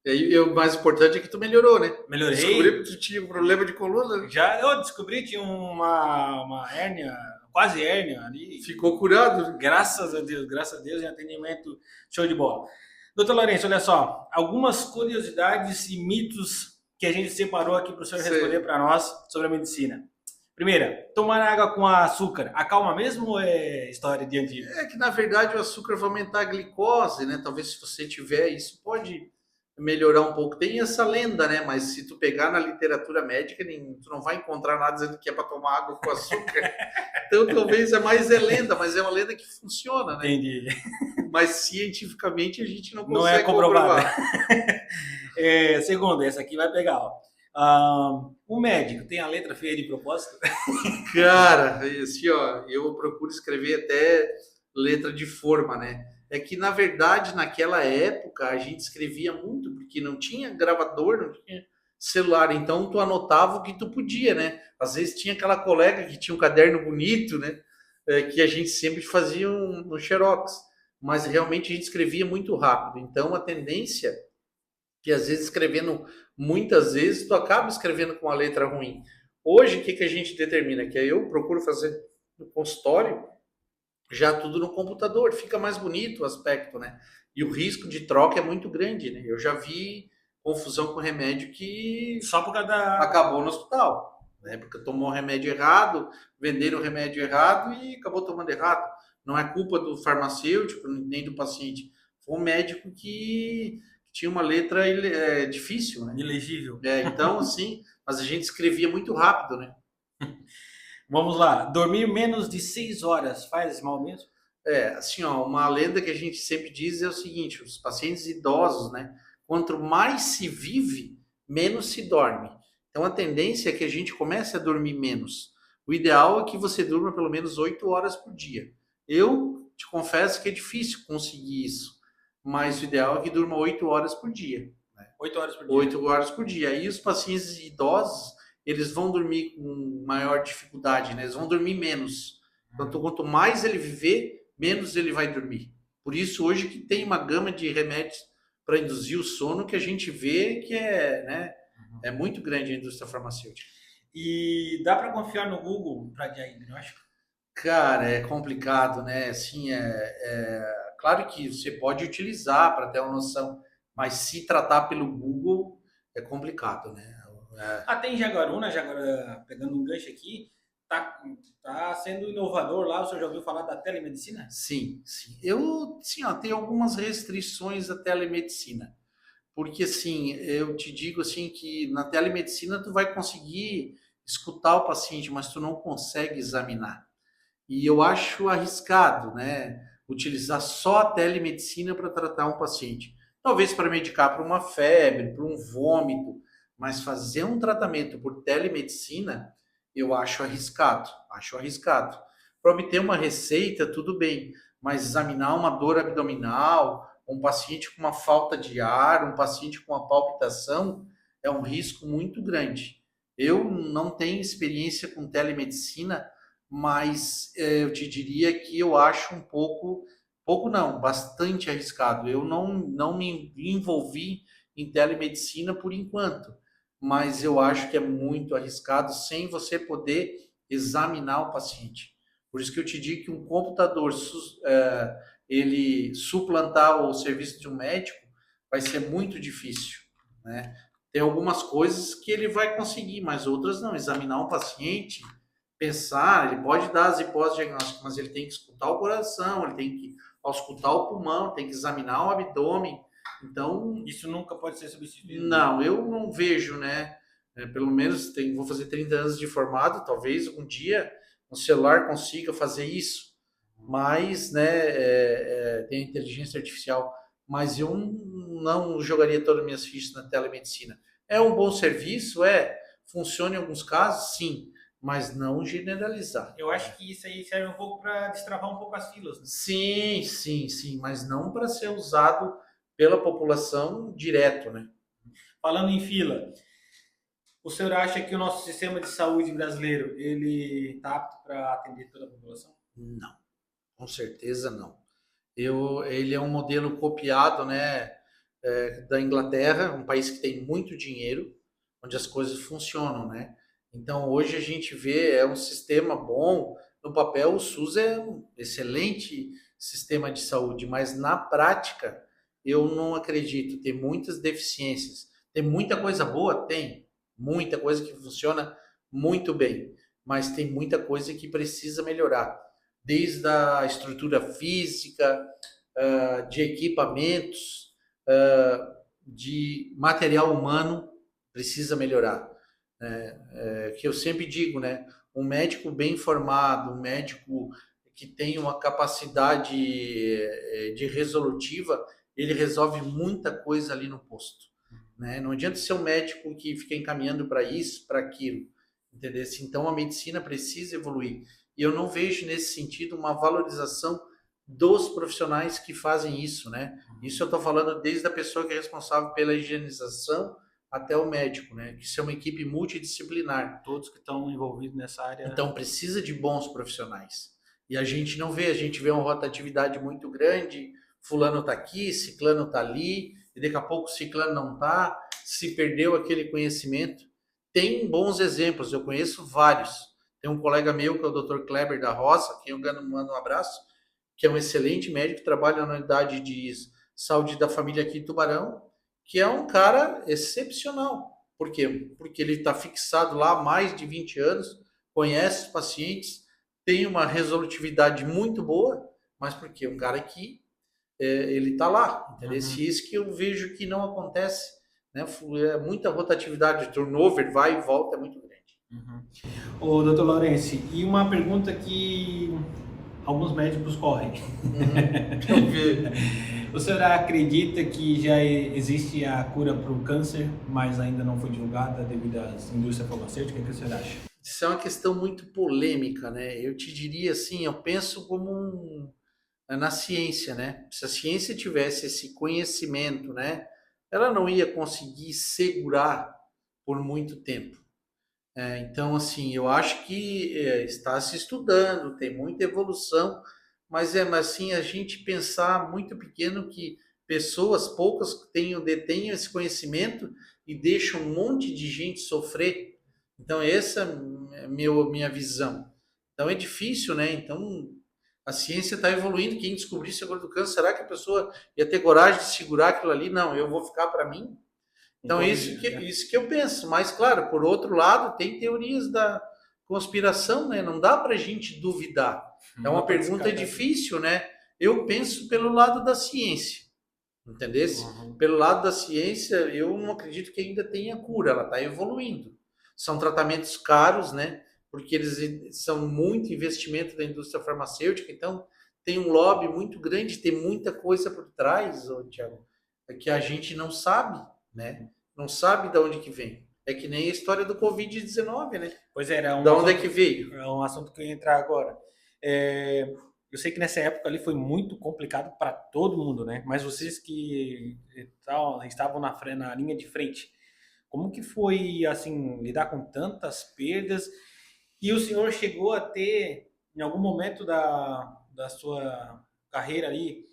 E o mais importante é que tu melhorou, né? Melhorei. Descobri que tu tinha um problema de coluna. Já eu descobri que tinha uma hérnia, quase hérnia ali. Ficou curado. Graças a Deus, em atendimento show de bola. Doutor Lourenço, olha só, algumas curiosidades e mitos que a gente separou aqui para o senhor responder para nós sobre a medicina. Primeira, tomar água com açúcar acalma mesmo ou é história de antigo? É que, na verdade, o açúcar vai aumentar a glicose, né? Talvez se você tiver, isso pode melhorar um pouco. Tem essa lenda, né? Mas se tu pegar na literatura médica, tu não vai encontrar nada dizendo que é para tomar água com açúcar. Então, talvez é lenda, mas é uma lenda que funciona, né? Entendi. Mas cientificamente a gente não consegue não é comprovar. Segundo, essa aqui vai pegar, ó. O médico tem a letra feia de propósito? Cara, assim, ó, eu procuro escrever até letra de forma, né? É que, na verdade, naquela época, a gente escrevia muito, porque não tinha gravador, não tinha celular, então tu anotava o que tu podia, né? Às vezes tinha aquela colega que tinha um caderno bonito, né? Que a gente sempre fazia no xerox, mas realmente a gente escrevia muito rápido. Então, a tendência que, às vezes, muitas vezes, tu acaba escrevendo com a letra ruim. Hoje, o que a gente determina? Que eu procuro fazer no consultório, já tudo no computador, fica mais bonito o aspecto, né? E o risco de troca é muito grande, né? Eu já vi confusão com remédio que só por causa acabou no hospital. né? Porque tomou o remédio errado, venderam o remédio errado e acabou tomando errado. Não é culpa do farmacêutico nem do paciente. Foi um médico que tinha uma letra difícil, né? Ilegível. Então, assim, mas a gente escrevia muito rápido, né? Vamos lá. Dormir menos de 6 horas faz mal mesmo? Assim, ó, uma lenda que a gente sempre diz é o seguinte: os pacientes idosos, né? Quanto mais se vive, menos se dorme. Então a tendência é que a gente comece a dormir menos. O ideal é que você durma pelo menos 8 horas por dia. Eu te confesso que é difícil conseguir isso, mas o ideal é que durma 8 horas por dia. 8 horas por dia. 8 horas por dia. E os pacientes idosos, eles vão dormir com maior dificuldade, né? Eles vão dormir menos. Quanto mais ele viver, menos ele vai dormir. Por isso, hoje que tem uma gama de remédios para induzir o sono que a gente vê que é muito grande a indústria farmacêutica. E dá para confiar no Google para diagnóstico? Cara, é complicado, né? Assim, claro que você pode utilizar para ter uma noção, mas se tratar pelo Google é complicado, né? Tem Jaguaruna, pegando um gancho aqui, tá sendo inovador lá. O senhor já ouviu falar da telemedicina? Sim, sim. Tenho algumas restrições à telemedicina. Porque, assim, eu te digo, assim, que na telemedicina tu vai conseguir escutar o paciente, mas tu não consegue examinar. E eu acho arriscado, né, utilizar só a telemedicina para tratar um paciente. Talvez para medicar para uma febre, para um vômito, mas fazer um tratamento por telemedicina, eu acho arriscado. Acho arriscado. Para obter uma receita, tudo bem, mas examinar uma dor abdominal, um paciente com uma falta de ar, um paciente com uma palpitação, é um risco muito grande. Eu não tenho experiência com telemedicina, mas eu te diria que eu acho pouco não, bastante arriscado. Eu não me envolvi em telemedicina por enquanto, mas eu acho que é muito arriscado sem você poder examinar o paciente. Por isso que eu te digo que um computador ele suplantar o serviço de um médico vai ser muito difícil, né? Tem algumas coisas que ele vai conseguir, mas outras não. Examinar um paciente, pensar, ele pode dar as hipóteses diagnósticas, mas ele tem que escutar o coração, ele tem que auscultar o pulmão, tem que examinar o abdômen. Então, isso nunca pode ser substituído. Não, eu não vejo, né? Pelo menos vou fazer 30 anos de formado, talvez um dia um celular consiga fazer isso, mas, né, tem inteligência artificial, mas eu não jogaria todas as minhas fichas na telemedicina. É um bom serviço, funciona em alguns casos, sim, mas não generalizar. Eu acho que isso aí serve um pouco para destravar um pouco as filas, né? Sim, sim, sim, mas não para ser usado pela população direto, né? Falando em fila, o senhor acha que o nosso sistema de saúde brasileiro ele está apto para atender toda a população? Não, com certeza não. Ele é um modelo copiado, né, da Inglaterra, um país que tem muito dinheiro, onde as coisas funcionam, né? Então hoje a gente vê um sistema bom. No papel o SUS é um excelente sistema de saúde, mas na prática eu não acredito. Tem muitas deficiências. Tem muita coisa boa, tem muita coisa que funciona muito bem, mas tem muita coisa que precisa melhorar, desde a estrutura física, de equipamentos, de material humano, precisa melhorar. Que eu sempre digo, né? Um médico bem formado, um médico que tem uma capacidade de resolutiva, ele resolve muita coisa ali no posto. Né? Não adianta ser um médico que fica encaminhando para isso, para aquilo. Entendeu? Então a medicina precisa evoluir. E eu não vejo nesse sentido uma valorização dos profissionais que fazem isso, né? Isso eu estou falando desde a pessoa que é responsável pela higienização até o médico, né? Que isso é uma equipe multidisciplinar. Todos que estão envolvidos nessa área. Então precisa de bons profissionais. E a gente não vê, a gente vê uma rotatividade muito grande, fulano está aqui, ciclano está ali, e daqui a pouco ciclano não está, se perdeu aquele conhecimento. Tem bons exemplos, eu conheço vários. Tem um colega meu, que é o Dr. Kleber da Roça, que eu mando um abraço, que é um excelente médico, trabalha na unidade de saúde da família aqui em Tubarão, que é um cara excepcional. Por quê? Porque ele está fixado lá há mais de 20 anos, conhece os pacientes, tem uma resolutividade muito boa, mas porque é um cara que ele está lá, entendeu? Uhum. Isso que eu vejo que não acontece, né? É muita rotatividade, turnover, vai e volta, é muito grande. Uhum. Ô, doutor Laurence, e uma pergunta que alguns médicos correm. Eu vi. O senhor acredita que já existe a cura para o câncer, mas ainda não foi divulgada devido à indústria farmacêutica? O que o senhor acha? Isso é uma questão muito polêmica, né? Eu te diria assim, eu penso como na ciência, né? Se a ciência tivesse esse conhecimento, né, ela não ia conseguir segurar por muito tempo. Então, assim, eu acho que está se estudando, tem muita evolução, mas assim, a gente pensar muito pequeno que pessoas poucas detenham esse conhecimento e deixam um monte de gente sofrer. Então, essa é minha visão. Então, é difícil, né? Então, a ciência está evoluindo. Quem descobrisse agora do câncer, será que a pessoa ia ter coragem de segurar aquilo ali? Não, eu vou ficar para mim. Então, isso que eu penso. Mas, claro, por outro lado, tem teorias da conspiração, né? Não dá para a gente duvidar. É uma pergunta difícil, né? Eu penso pelo lado da ciência, entendeu? Uhum. Pelo lado da ciência, eu não acredito que ainda tenha cura, ela está evoluindo. São tratamentos caros, né? Porque eles são muito investimento da indústria farmacêutica, então tem um lobby muito grande, tem muita coisa por trás, Tiago, que a gente não sabe, né? Não sabe de onde que vem. É que nem a história do Covid-19, né? Pois é, era um Da onde é assunto, que veio? é um assunto que eu ia entrar agora. Eu sei que nessa época ali foi muito complicado para todo mundo, né? Mas vocês que estavam na linha de frente, como que foi, assim, lidar com tantas perdas? E o senhor chegou a ter, em algum momento da sua carreira ali,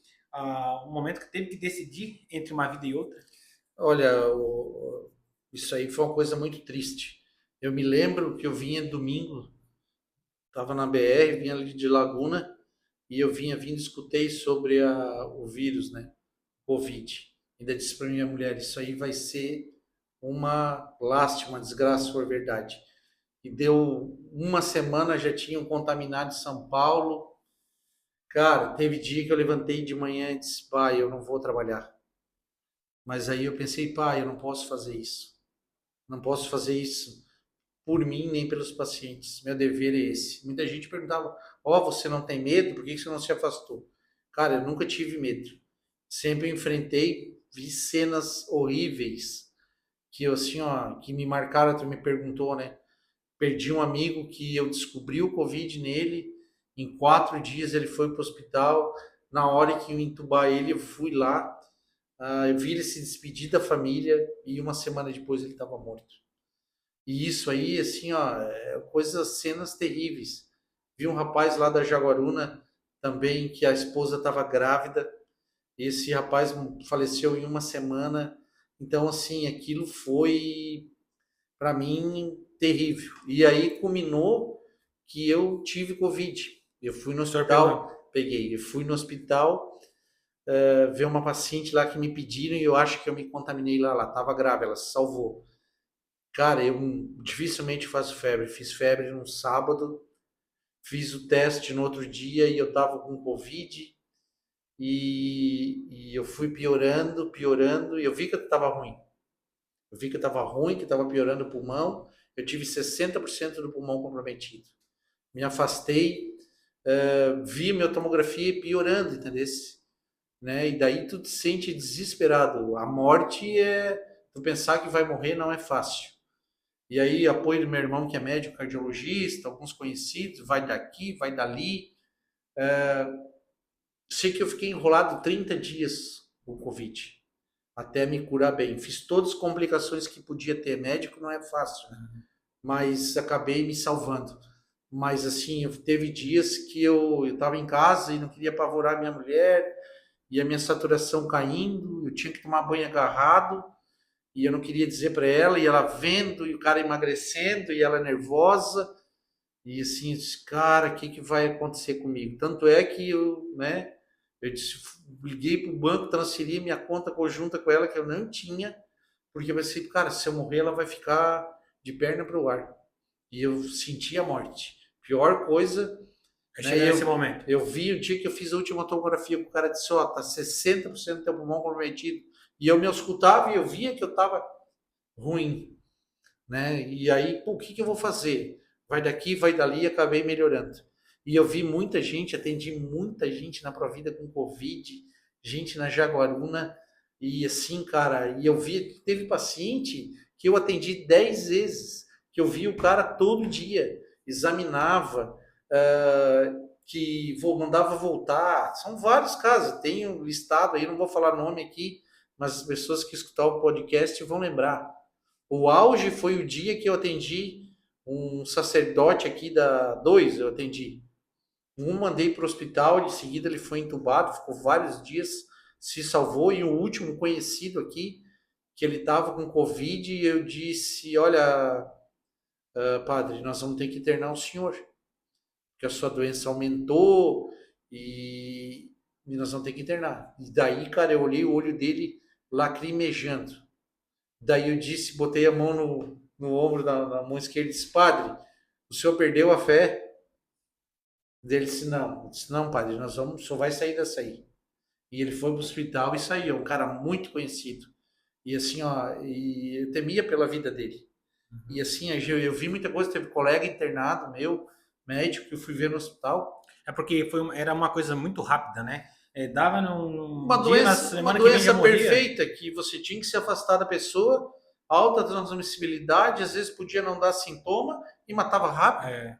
um momento que teve que decidir entre uma vida e outra? Olha, isso aí foi uma coisa muito triste. Eu me lembro que eu vinha domingo, estava na BR, vinha ali de Laguna, e eu vinha vindo, escutei sobre o vírus, né? Covid. Ainda disse para minha mulher, isso aí vai ser uma lástima, uma desgraça, se for verdade. E deu uma semana, já tinham contaminado São Paulo. Cara, teve dia que eu levantei de manhã e disse, pai, eu não vou trabalhar. Mas aí eu pensei, pai, eu não posso fazer isso. Não posso fazer isso por mim nem pelos pacientes. Meu dever é esse. Muita gente perguntava, ó, oh, você não tem medo? Por que você não se afastou? Cara, eu nunca tive medo. Sempre enfrentei, vi cenas horríveis que eu, assim, ó, que me marcaram, tu me perguntou, né? Perdi um amigo que eu descobri o Covid nele, em 4 dias ele foi para o hospital, na hora que eu entubar ele, eu fui lá, eu vi ele se despedir da família e uma semana depois ele estava morto. E isso aí, assim, ó, coisas, cenas terríveis. Vi um rapaz lá da Jaguaruna também, que a esposa estava grávida. Esse rapaz faleceu em uma semana. Então, assim, aquilo foi, para mim, terrível. E aí culminou que eu tive Covid. Eu fui no hospital, peguei. Eu fui no hospital ver uma paciente lá que me pediram e eu acho que eu me contaminei lá. Ela estava grávida, ela se salvou. Cara, eu dificilmente faço febre. Fiz febre no sábado, fiz o teste no outro dia e eu tava com Covid. E eu fui piorando, piorando, e eu vi que eu tava ruim. Eu vi que eu tava ruim, que tava piorando o pulmão. Eu tive 60% do pulmão comprometido. Me afastei, vi minha tomografia piorando, entendeu? Né? E daí tu te sente desesperado. A morte é... Tu pensar que vai morrer não é fácil. E aí, apoio do meu irmão, que é médico cardiologista, alguns conhecidos, vai daqui, vai dali. Sei que eu fiquei enrolado 30 dias com o Covid, até me curar bem. Fiz todas as complicações que podia ter. Médico não é fácil, né? Mas acabei me salvando. Mas assim, teve dias que eu estava em casa e não queria apavorar minha mulher, e a minha saturação caindo, eu tinha que tomar banho agarrado, e eu não queria dizer para ela, e ela vendo, e o cara emagrecendo, e ela nervosa, e assim, eu disse, cara, o que, que vai acontecer comigo? Tanto é que eu, né, eu disse, liguei para o banco, transferi minha conta conjunta com ela, que eu não tinha, porque eu pensei, cara, se eu morrer, ela vai ficar de perna pro ar. E eu senti a morte. Pior coisa, É né? chegar nesse momento. Eu vi o dia que eu fiz a última tomografia, o cara disse, ó, tá 60% do teu pulmão comprometido. E eu me escutava e eu via que eu tava ruim, né? E aí, pô, o que que eu vou fazer? Vai daqui, vai dali, e acabei melhorando. E eu vi muita gente, atendi muita gente na Provida com Covid, gente na Jaguaruna, e assim, cara, e eu vi, teve paciente que eu atendi 10 vezes, que eu vi o cara todo dia, examinava, que mandava voltar. São vários casos, tenho listado aí, não vou falar nome aqui, mas as pessoas que escutar o podcast vão lembrar. O auge foi o dia que eu atendi um sacerdote aqui dois, eu atendi. Um mandei para o hospital, de seguida ele foi entubado, ficou vários dias, se salvou, e o último conhecido aqui, que ele estava com Covid, e eu disse, olha, padre, nós vamos ter que internar o senhor, porque a sua doença aumentou e nós vamos ter que internar. E daí, cara, eu olhei o olho dele lacrimejando. Daí eu disse, botei a mão no ombro da mão esquerda e disse, padre, o senhor perdeu a fé? Dele disse, não. Eu disse, não, padre, nós vamos, só vai sair dessa aí. E ele foi pro hospital e saiu, um cara muito conhecido. E assim, ó, e eu temia pela vida dele. E assim, eu vi muita coisa, teve colega internado meu, médico, que eu fui ver no hospital. É porque era uma coisa muito rápida, né? Dava Uma dia, na doença, uma semana que vem já doença morria. perfeita, que você tinha que se afastar da pessoa, alta transmissibilidade, às vezes podia não dar sintoma e matava rápido.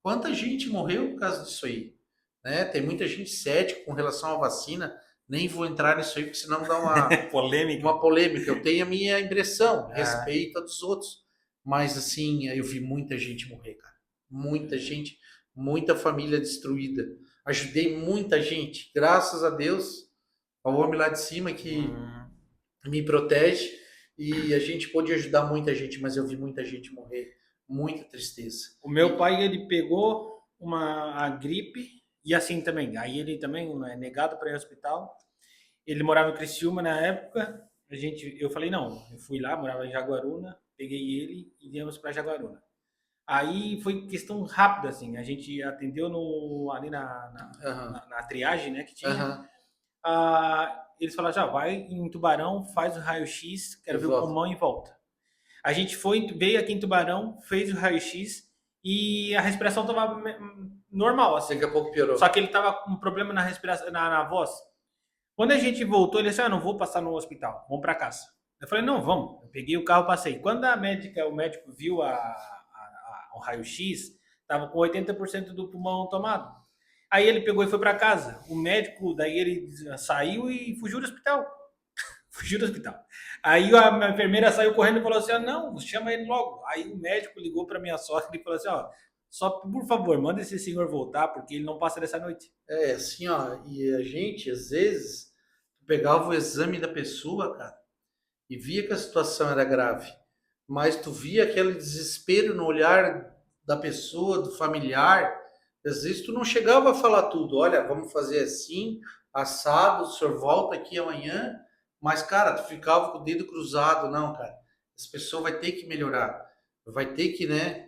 Quanta gente morreu por causa disso aí? Né? Tem muita gente cética com relação à vacina. Nem vou entrar nisso aí, porque senão dá uma polêmica. Eu tenho a minha impressão, respeito a dos outros. Mas, assim, eu vi muita gente morrer, cara. Muita gente, muita família destruída. Ajudei muita gente. Graças a Deus, ao homem lá de cima que me protege. E a gente pôde ajudar muita gente, mas eu vi muita gente morrer. Muita tristeza. O meu pai, ele pegou a gripe e assim também. Aí ele também é negado para ir ao hospital. Ele morava em Criciúma na época. Eu falei, não, eu fui lá, morava em Jaguaruna, peguei ele e viemos para Jaguaruna. Aí foi questão rápida, assim. A gente atendeu ali na triagem, né, que tinha. Eles falaram, já vai em Tubarão, faz o raio-x, quero ver o pulmão e volta. A gente veio aqui em Tubarão, fez o raio-x e a respiração estava normal, assim. Daqui a pouco piorou. Só que ele estava com um problema na respiração, na voz. Quando a gente voltou, ele disse, não vou passar no hospital, vamos para casa. Eu falei, não, vamos. Eu peguei o carro, passei. Quando o médico viu o raio-x, estava com 80% do pulmão tomado. Aí ele pegou e foi para casa. O médico, daí ele saiu e fugiu do hospital. Fugiu do hospital. Aí a enfermeira saiu correndo e falou assim, não, chama ele logo. Aí o médico ligou para minha sogra e falou assim, só por favor, manda esse senhor voltar, porque ele não passa dessa noite. Assim, ó, e a gente, às vezes, pegava o exame da pessoa, cara, e via que a situação era grave, mas tu via aquele desespero no olhar da pessoa, do familiar, às vezes tu não chegava a falar tudo, olha, vamos fazer assim, assado, o senhor volta aqui amanhã, mas, cara, tu ficava com o dedo cruzado, não, cara, essa pessoa vai ter que melhorar, vai ter que, né?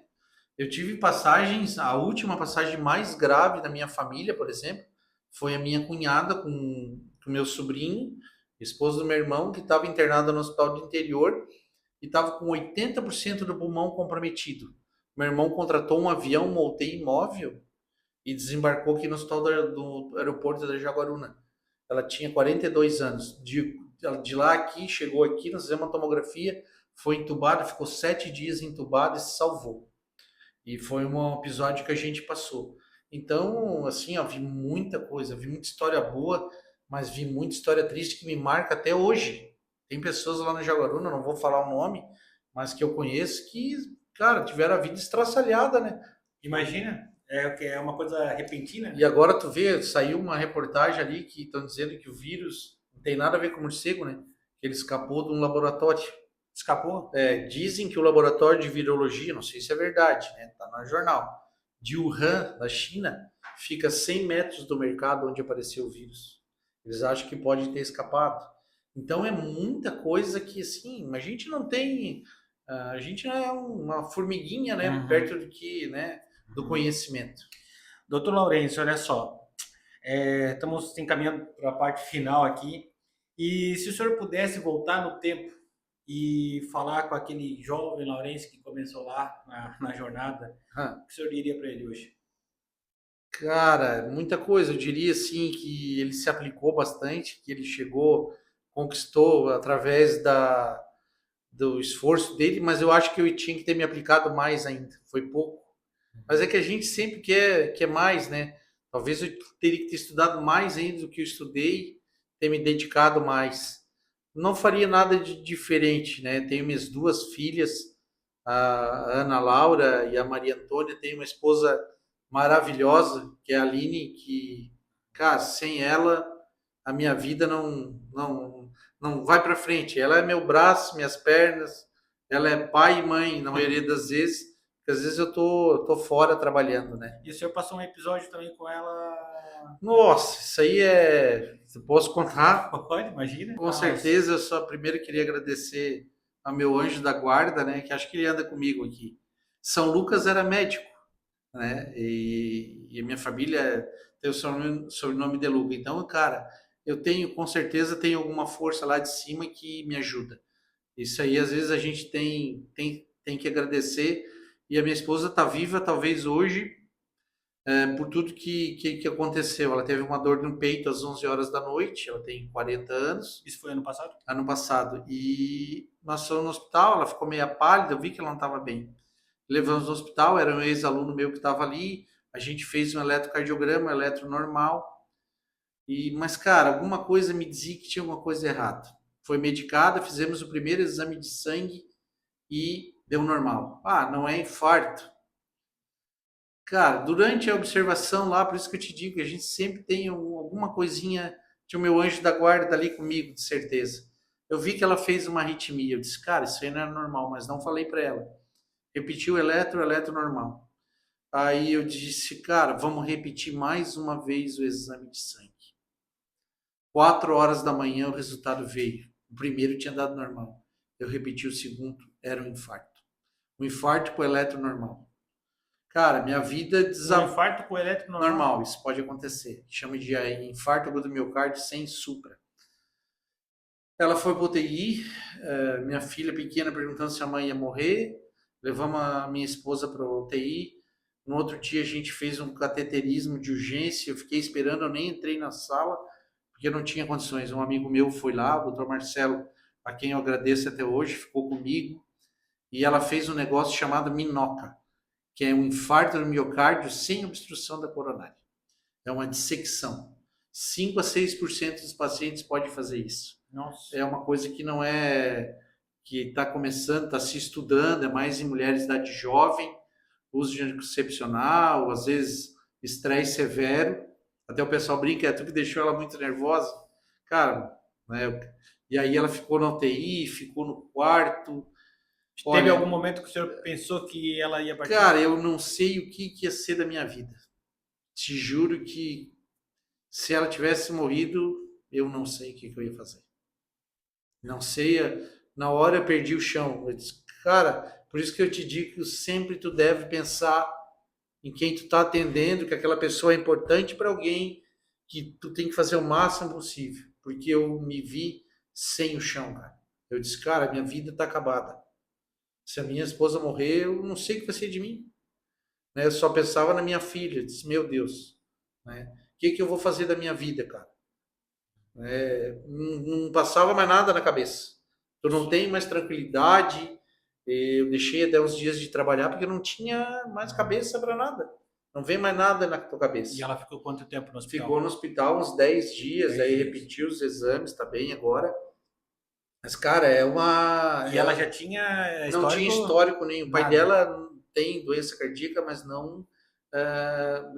Eu tive passagens, a última passagem mais grave da minha família, por exemplo, foi a minha cunhada com o meu sobrinho, esposo do meu irmão, que estava internado no hospital do interior e estava com 80% do pulmão comprometido. Meu irmão contratou um avião, uma UTI móvel e desembarcou aqui no hospital do aeroporto da Jaguaruna. Ela tinha 42 anos. De lá aqui, chegou aqui, nós fizemos uma tomografia, foi entubada, ficou 7 dias entubada e se salvou. E foi um episódio que a gente passou. Então, assim, ó, vi muita coisa, vi muita história boa, mas vi muita história triste que me marca até hoje. Tem pessoas lá no Jaguaruna, não vou falar o nome, mas que eu conheço que, cara, tiveram a vida estraçalhada, né? Imagina, é uma coisa repentina. E agora tu vê, saiu uma reportagem ali que estão dizendo que o vírus não tem nada a ver com o morcego, né? Que ele escapou de um laboratório. Escapou? Dizem que o laboratório de virologia, não sei se é verdade, né? Tá no jornal, de Wuhan, da China, fica 100 metros do mercado onde apareceu o vírus. Eles acham que pode ter escapado. Então é muita coisa que, assim, a gente não é uma formiguinha, né, Uhum. perto do que, né, do conhecimento. Doutor Laurêncio, olha só, estamos encaminhando para a parte final aqui. E se o senhor pudesse voltar no tempo e falar com aquele jovem Laurêncio que começou lá na jornada, Ah, o que o senhor diria para ele hoje? cara, muita coisa. Eu diria, assim, que ele se aplicou bastante, que ele chegou, conquistou através do esforço dele, mas eu acho que eu tinha que ter me aplicado mais ainda. Foi pouco. Mas é que a gente sempre quer mais, né? Talvez eu teria que ter estudado mais ainda do que eu estudei, ter me dedicado mais. Não faria nada de diferente, né? Tenho minhas duas filhas, a Ana Laura e a Maria Antônia. Tenho uma esposa maravilhosa, que é a Aline, que, cara, sem ela, a minha vida não vai para frente. Ela é meu braço, minhas pernas, ela é pai e mãe, na maioria das vezes, porque às vezes eu tô fora trabalhando, né? E o senhor passou um episódio também com ela? Nossa, isso aí é. Eu posso contar? Pode, imagina. Com certeza, eu só primeiro queria agradecer ao meu anjo da guarda, né? Que acho que ele anda comigo aqui. São Lucas era médico, né? E a minha família tem o sobrenome de Luca. Então, cara, eu tenho, com certeza, tenho alguma força lá de cima que me ajuda. Isso aí, às vezes, a gente tem que agradecer. E a minha esposa está viva, talvez hoje, por tudo que aconteceu. Ela teve uma dor no peito às 11 horas da noite, ela tem 40 anos, Isso foi ano passado? ano passado. E nós fomos no hospital, ela ficou meio pálida, eu vi que ela não estava bem. Levamos no hospital, era um ex-aluno meu que estava ali, a gente fez um eletrocardiograma, um eletro normal. Mas, cara, alguma coisa me dizia que tinha alguma coisa errada. Foi medicada, fizemos o primeiro exame de sangue e deu normal. Ah, não é infarto. Cara, durante a observação lá, por isso que eu te digo que a gente sempre tem alguma coisinha. Tinha o meu anjo da guarda ali comigo, de certeza. Eu vi que ela fez uma arritmia. Eu disse, cara, isso aí não é normal, mas não falei para ela. Repetiu o eletro normal. Aí eu disse, cara, vamos repetir mais uma vez o exame de sangue. 4 horas da manhã o resultado veio. O primeiro tinha dado normal. Eu repeti o segundo, era um infarto. Um infarto com eletro normal. Cara, minha vida Um infarto com elétrico normal? normal, isso pode acontecer. Chama de infarto agudo do miocárdio sem supra. Ela foi para UTI, minha filha pequena perguntando se a mãe ia morrer. Levamos a minha esposa para a UTI. No outro dia a gente fez um cateterismo de urgência. Eu fiquei esperando, eu nem entrei na sala, porque eu não tinha condições. Um amigo meu foi lá, o doutor Marcelo, a quem eu agradeço até hoje, ficou comigo. E ela fez um negócio chamado Minoca, que é um infarto do miocárdio sem obstrução da coronária. É uma dissecção. 5 a 6% dos pacientes podem fazer isso. Nossa. É uma coisa que não é que está começando, está se estudando, é mais em mulheres de idade jovem, uso de anticoncepcional, às vezes estresse severo. Até o pessoal brinca, é tu que deixou ela muito nervosa. Cara, né? E aí ela ficou na UTI, ficou no quarto. Teve algum Olha, momento que o senhor pensou que ela ia partir? cara, eu não sei o que ia ser da minha vida. Te juro que se ela tivesse morrido, eu não sei o que eu ia fazer. Não sei, na hora eu perdi o chão. Eu disse, cara, por isso que eu te digo que sempre tu deve pensar em quem tu está atendendo, que aquela pessoa é importante para alguém, que tu tem que fazer o máximo possível. Porque eu me vi sem o chão, cara. Eu disse, cara, minha vida está acabada. Se a minha esposa morrer, eu não sei o que vai ser de mim. Né? Eu só pensava na minha filha. Eu disse, meu Deus, né? O que eu vou fazer da minha vida, cara? Não passava mais nada na cabeça. Tu não tem mais tranquilidade. Eu deixei até uns dias de trabalhar porque eu não tinha mais cabeça para nada. Não vem mais nada na tua cabeça. E ela ficou quanto tempo no hospital? Ficou no hospital uns 10 dias, 10 aí dias. repetiu os exames, tá bem agora. Mas, cara, é uma. E ela já tinha Não histórico? tinha histórico nenhum. O pai Nada. dela tem doença cardíaca, mas não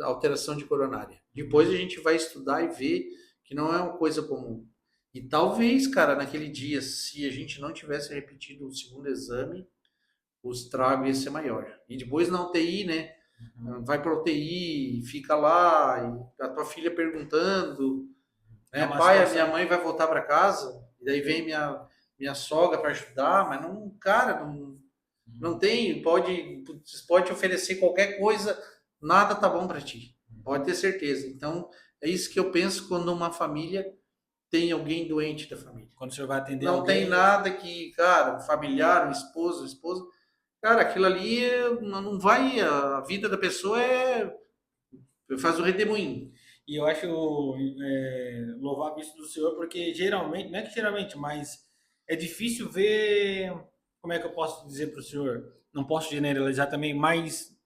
alteração de coronária. Depois a gente vai estudar e ver que não é uma coisa comum. E talvez, cara, naquele dia, se a gente não tivesse repetido o segundo exame, o estrago ia ser maior. E depois na UTI, né? Vai para UTI, fica lá, e a tua filha perguntando, É né? uma Pai, a situação. minha mãe vai voltar para casa? E daí vem minha sogra para ajudar, mas não, cara, não tem, pode oferecer qualquer coisa, nada tá bom para ti. Pode ter certeza. Então, é isso que eu penso quando uma família tem alguém doente da família. Quando o senhor vai atender Não tem alguém, nada que, cara, um familiar, um esposa, cara, aquilo ali não vai, a vida da pessoa faz o redemoinho. e eu acho louvável isso do senhor, porque geralmente, não é que geralmente, mas é difícil ver, como é que eu posso dizer para o senhor? Não posso generalizar também, mas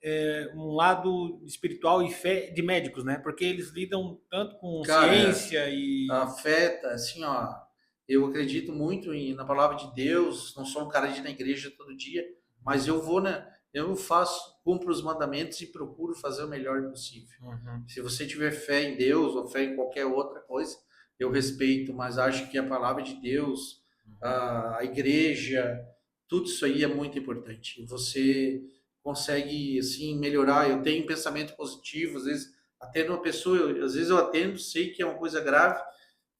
um lado espiritual e fé de médicos, né? Porque eles lidam tanto com Cara, ciência e. afeta, assim, ó, eu acredito muito na palavra de Deus, não sou um cara de ir na igreja todo dia, mas eu vou, né, eu faço, cumpro os mandamentos e procuro fazer o melhor possível. Uhum, Se você tiver fé em Deus ou fé em qualquer outra coisa, eu respeito, mas acho que a palavra de Deus, a igreja, tudo isso aí é muito importante. Você consegue, assim, melhorar. Eu tenho um pensamento positivo, às vezes, atendo uma pessoa, às vezes eu atendo, sei que é uma coisa grave,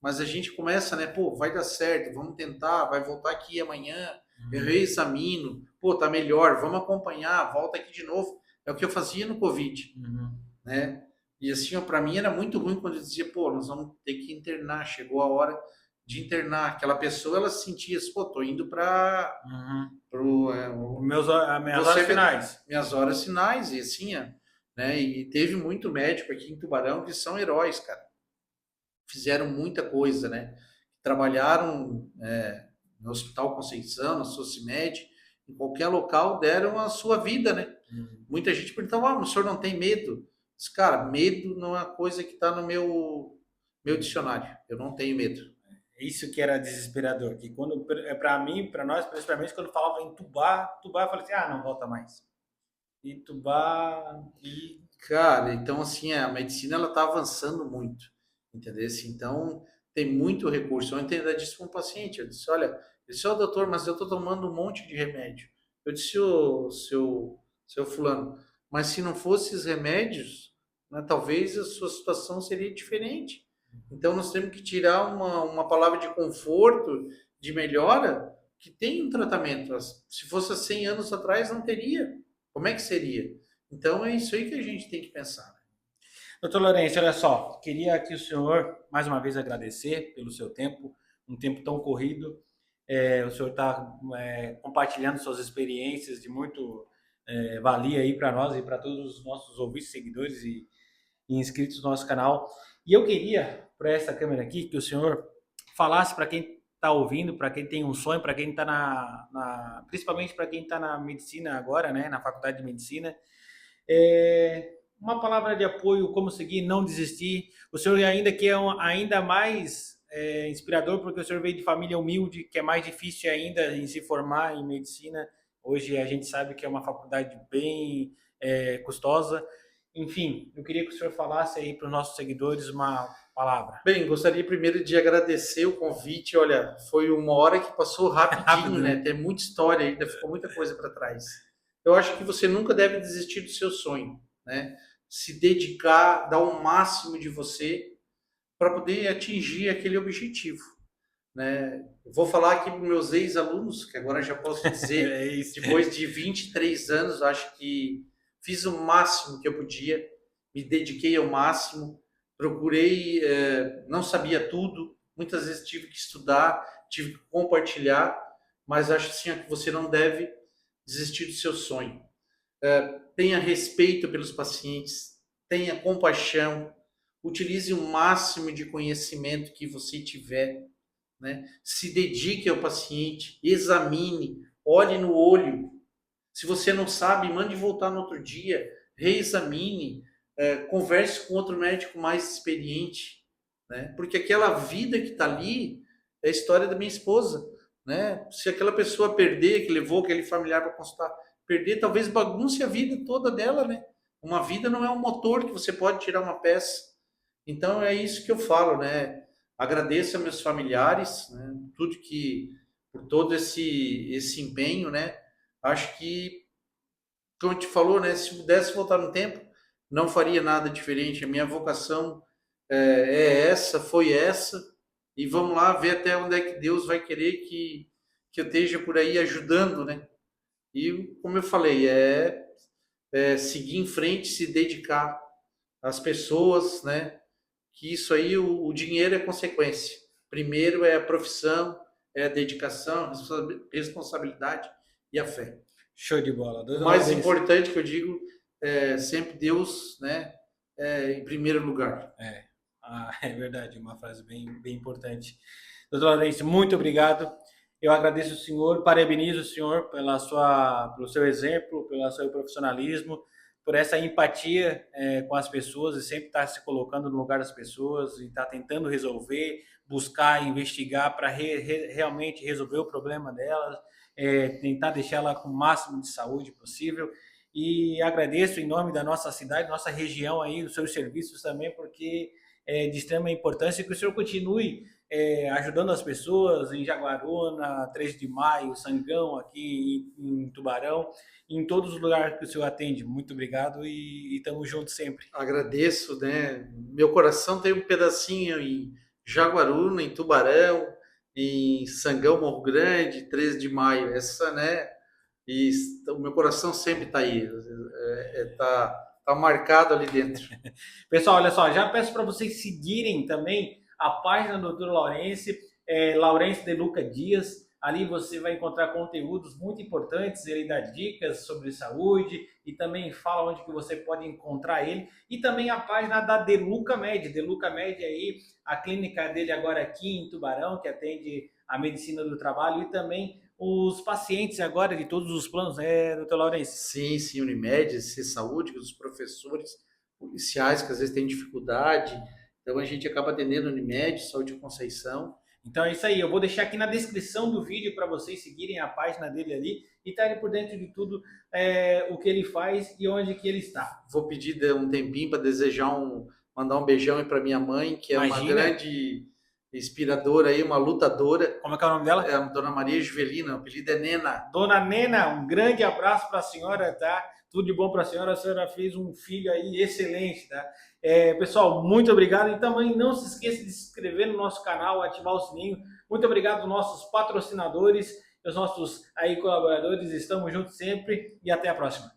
mas a gente começa, né? Pô, vai dar certo, vamos tentar, vai voltar aqui amanhã, eu uhum, reexamino, pô, tá melhor, vamos acompanhar, volta aqui de novo. É o que eu fazia no Covid, uhum, né? E assim, para mim era muito ruim quando eu dizia, pô, nós vamos ter que internar, chegou a hora de internar. Aquela pessoa, ela se sentia assim, pô, tô indo para uhum. As minhas horas você finais. minhas horas finais e assim, né? E teve muito médico aqui em Tubarão que são heróis, cara. Fizeram muita coisa, né? Trabalharam no Hospital Conceição, na Socimed, em qualquer local, deram a sua vida, né? Uhum. Muita gente perguntava, o senhor não tem medo? Diz, cara, medo não é uma coisa que está no meu dicionário. Eu não tenho medo. Isso que era desesperador, que quando para mim, para nós, principalmente quando falava em Tubá, eu falei assim, ah, não volta mais. E Tubá e Cara, então assim, a medicina ela está avançando muito, entendeu? Assim, então tem muito recurso. Eu entendo disso para um paciente. Eu disse, olha, ele disse, ó, doutor, mas eu estou tomando um monte de remédio. Eu disse, ô, seu fulano, mas se não fosse os remédios, né, talvez a sua situação seria diferente. Então nós temos que tirar uma palavra de conforto, de melhora, que tem um tratamento. Se fosse há 100 anos atrás, não teria. Como é que seria? Então é isso aí que a gente tem que pensar. doutor Lourenço, olha só, queria que o senhor, mais uma vez, agradecer pelo seu tempo, um tempo tão corrido. O senhor está compartilhando suas experiências de muito valia aí para nós e para todos os nossos ouvintes, seguidores e inscritos no nosso canal. E eu queria, para essa câmera aqui, que o senhor falasse para quem está ouvindo, para quem tem um sonho, para quem está principalmente para quem está na medicina agora, né, na faculdade de medicina, uma palavra de apoio, como seguir, não desistir. O senhor ainda que é ainda mais inspirador, porque o senhor veio de família humilde, que é mais difícil ainda em se formar em medicina. Hoje a gente sabe que é uma faculdade bem custosa. Enfim, eu queria que o senhor falasse aí para os nossos seguidores uma palavra. Bem, gostaria primeiro de agradecer o convite. Olha, foi uma hora que passou rapidinho, Rápido, né? né? Tem muita história ainda, ficou muita coisa para trás. Eu acho que você nunca deve desistir do seu sonho, né? Se dedicar, dar o máximo de você para poder atingir aquele objetivo, né? Eu vou falar aqui para meus ex-alunos, que agora já posso dizer, É isso. depois de 23 anos, acho que fiz o máximo que eu podia, me dediquei ao máximo, procurei, não sabia tudo, muitas vezes tive que estudar, tive que compartilhar, mas acho assim que você não deve desistir do seu sonho. Tenha respeito pelos pacientes, tenha compaixão, utilize o máximo de conhecimento que você tiver, né? Se dedique ao paciente, examine, olhe no olho. Se você não sabe, mande voltar no outro dia, reexamine, converse com outro médico mais experiente, né? Porque aquela vida que está ali é a história da minha esposa, né? Se aquela pessoa perder, que levou aquele familiar para consultar, perder, talvez bagunce a vida toda dela, né? Uma vida não é um motor que você pode tirar uma peça. Então é isso que eu falo, né? Agradeço a meus familiares, né? Tudo que por todo esse empenho, né? Acho que, como a gente falou, né? Se pudesse voltar no tempo, não faria nada diferente. A minha vocação é essa, foi essa, e vamos lá ver até onde é que Deus vai querer que eu esteja por aí ajudando, né? E como eu falei, é seguir em frente, se dedicar às pessoas, né? Que isso aí, o dinheiro é consequência. Primeiro é a profissão, é a dedicação, responsabilidade e a fé. Show de bola. O Doutor mais Laurence. importante que eu digo é sempre Deus, né? Em primeiro lugar. É verdade, uma frase bem importante. Doutor Laurence, muito obrigado. Eu agradeço o senhor, parabenizo o senhor pelo seu exemplo, pelo seu profissionalismo, por essa empatia com as pessoas e sempre estar se colocando no lugar das pessoas e estar tentando resolver, buscar, investigar para realmente resolver o problema delas, tentar deixá-la com o máximo de saúde possível. E agradeço em nome da nossa cidade, nossa região aí, os seus serviços também, porque é de extrema importância que o senhor continue ajudando as pessoas em Jaguaruna, 3 de Maio, Sangão, aqui em Tubarão, em todos os lugares que o senhor atende. Muito obrigado e estamos juntos sempre. Agradeço, né? Meu coração tem um pedacinho em Jaguaruna, em Tubarão, em Sangão, Morro Grande, 13 de Maio. Essa, né? E o meu coração sempre está aí, tá marcado ali dentro. Pessoal, olha só, já peço para vocês seguirem também a página do Dr. Laurence, Laurence de Luca Dias. Ali você vai encontrar conteúdos muito importantes, ele dá dicas sobre saúde e também fala onde que você pode encontrar ele. E também a página da Deluca Med. Deluca Med aí, a clínica dele agora aqui em Tubarão, que atende a medicina do trabalho e também os pacientes agora de todos os planos, né, doutor Laurence? Sim, Unimed, Saúde, os professores policiais que às vezes têm dificuldade. Então a gente acaba atendendo Unimed, Saúde Conceição. Então é isso aí, eu vou deixar aqui na descrição do vídeo para vocês seguirem a página dele ali e estarem por dentro de tudo o que ele faz e onde que ele está. Vou pedir um tempinho para mandar um beijão para minha mãe, que é uma grande inspiradora aí, uma lutadora. Como é que é o nome dela? É a Dona Maria Juvelina, o apelido é Nena. Dona Nena, um grande abraço para a senhora, tá? Tudo de bom para a senhora fez um filho aí excelente, tá? Pessoal, muito obrigado e também não se esqueça de se inscrever no nosso canal, ativar o sininho. Muito obrigado aos nossos patrocinadores, aos nossos aí colaboradores, estamos juntos sempre e até a próxima.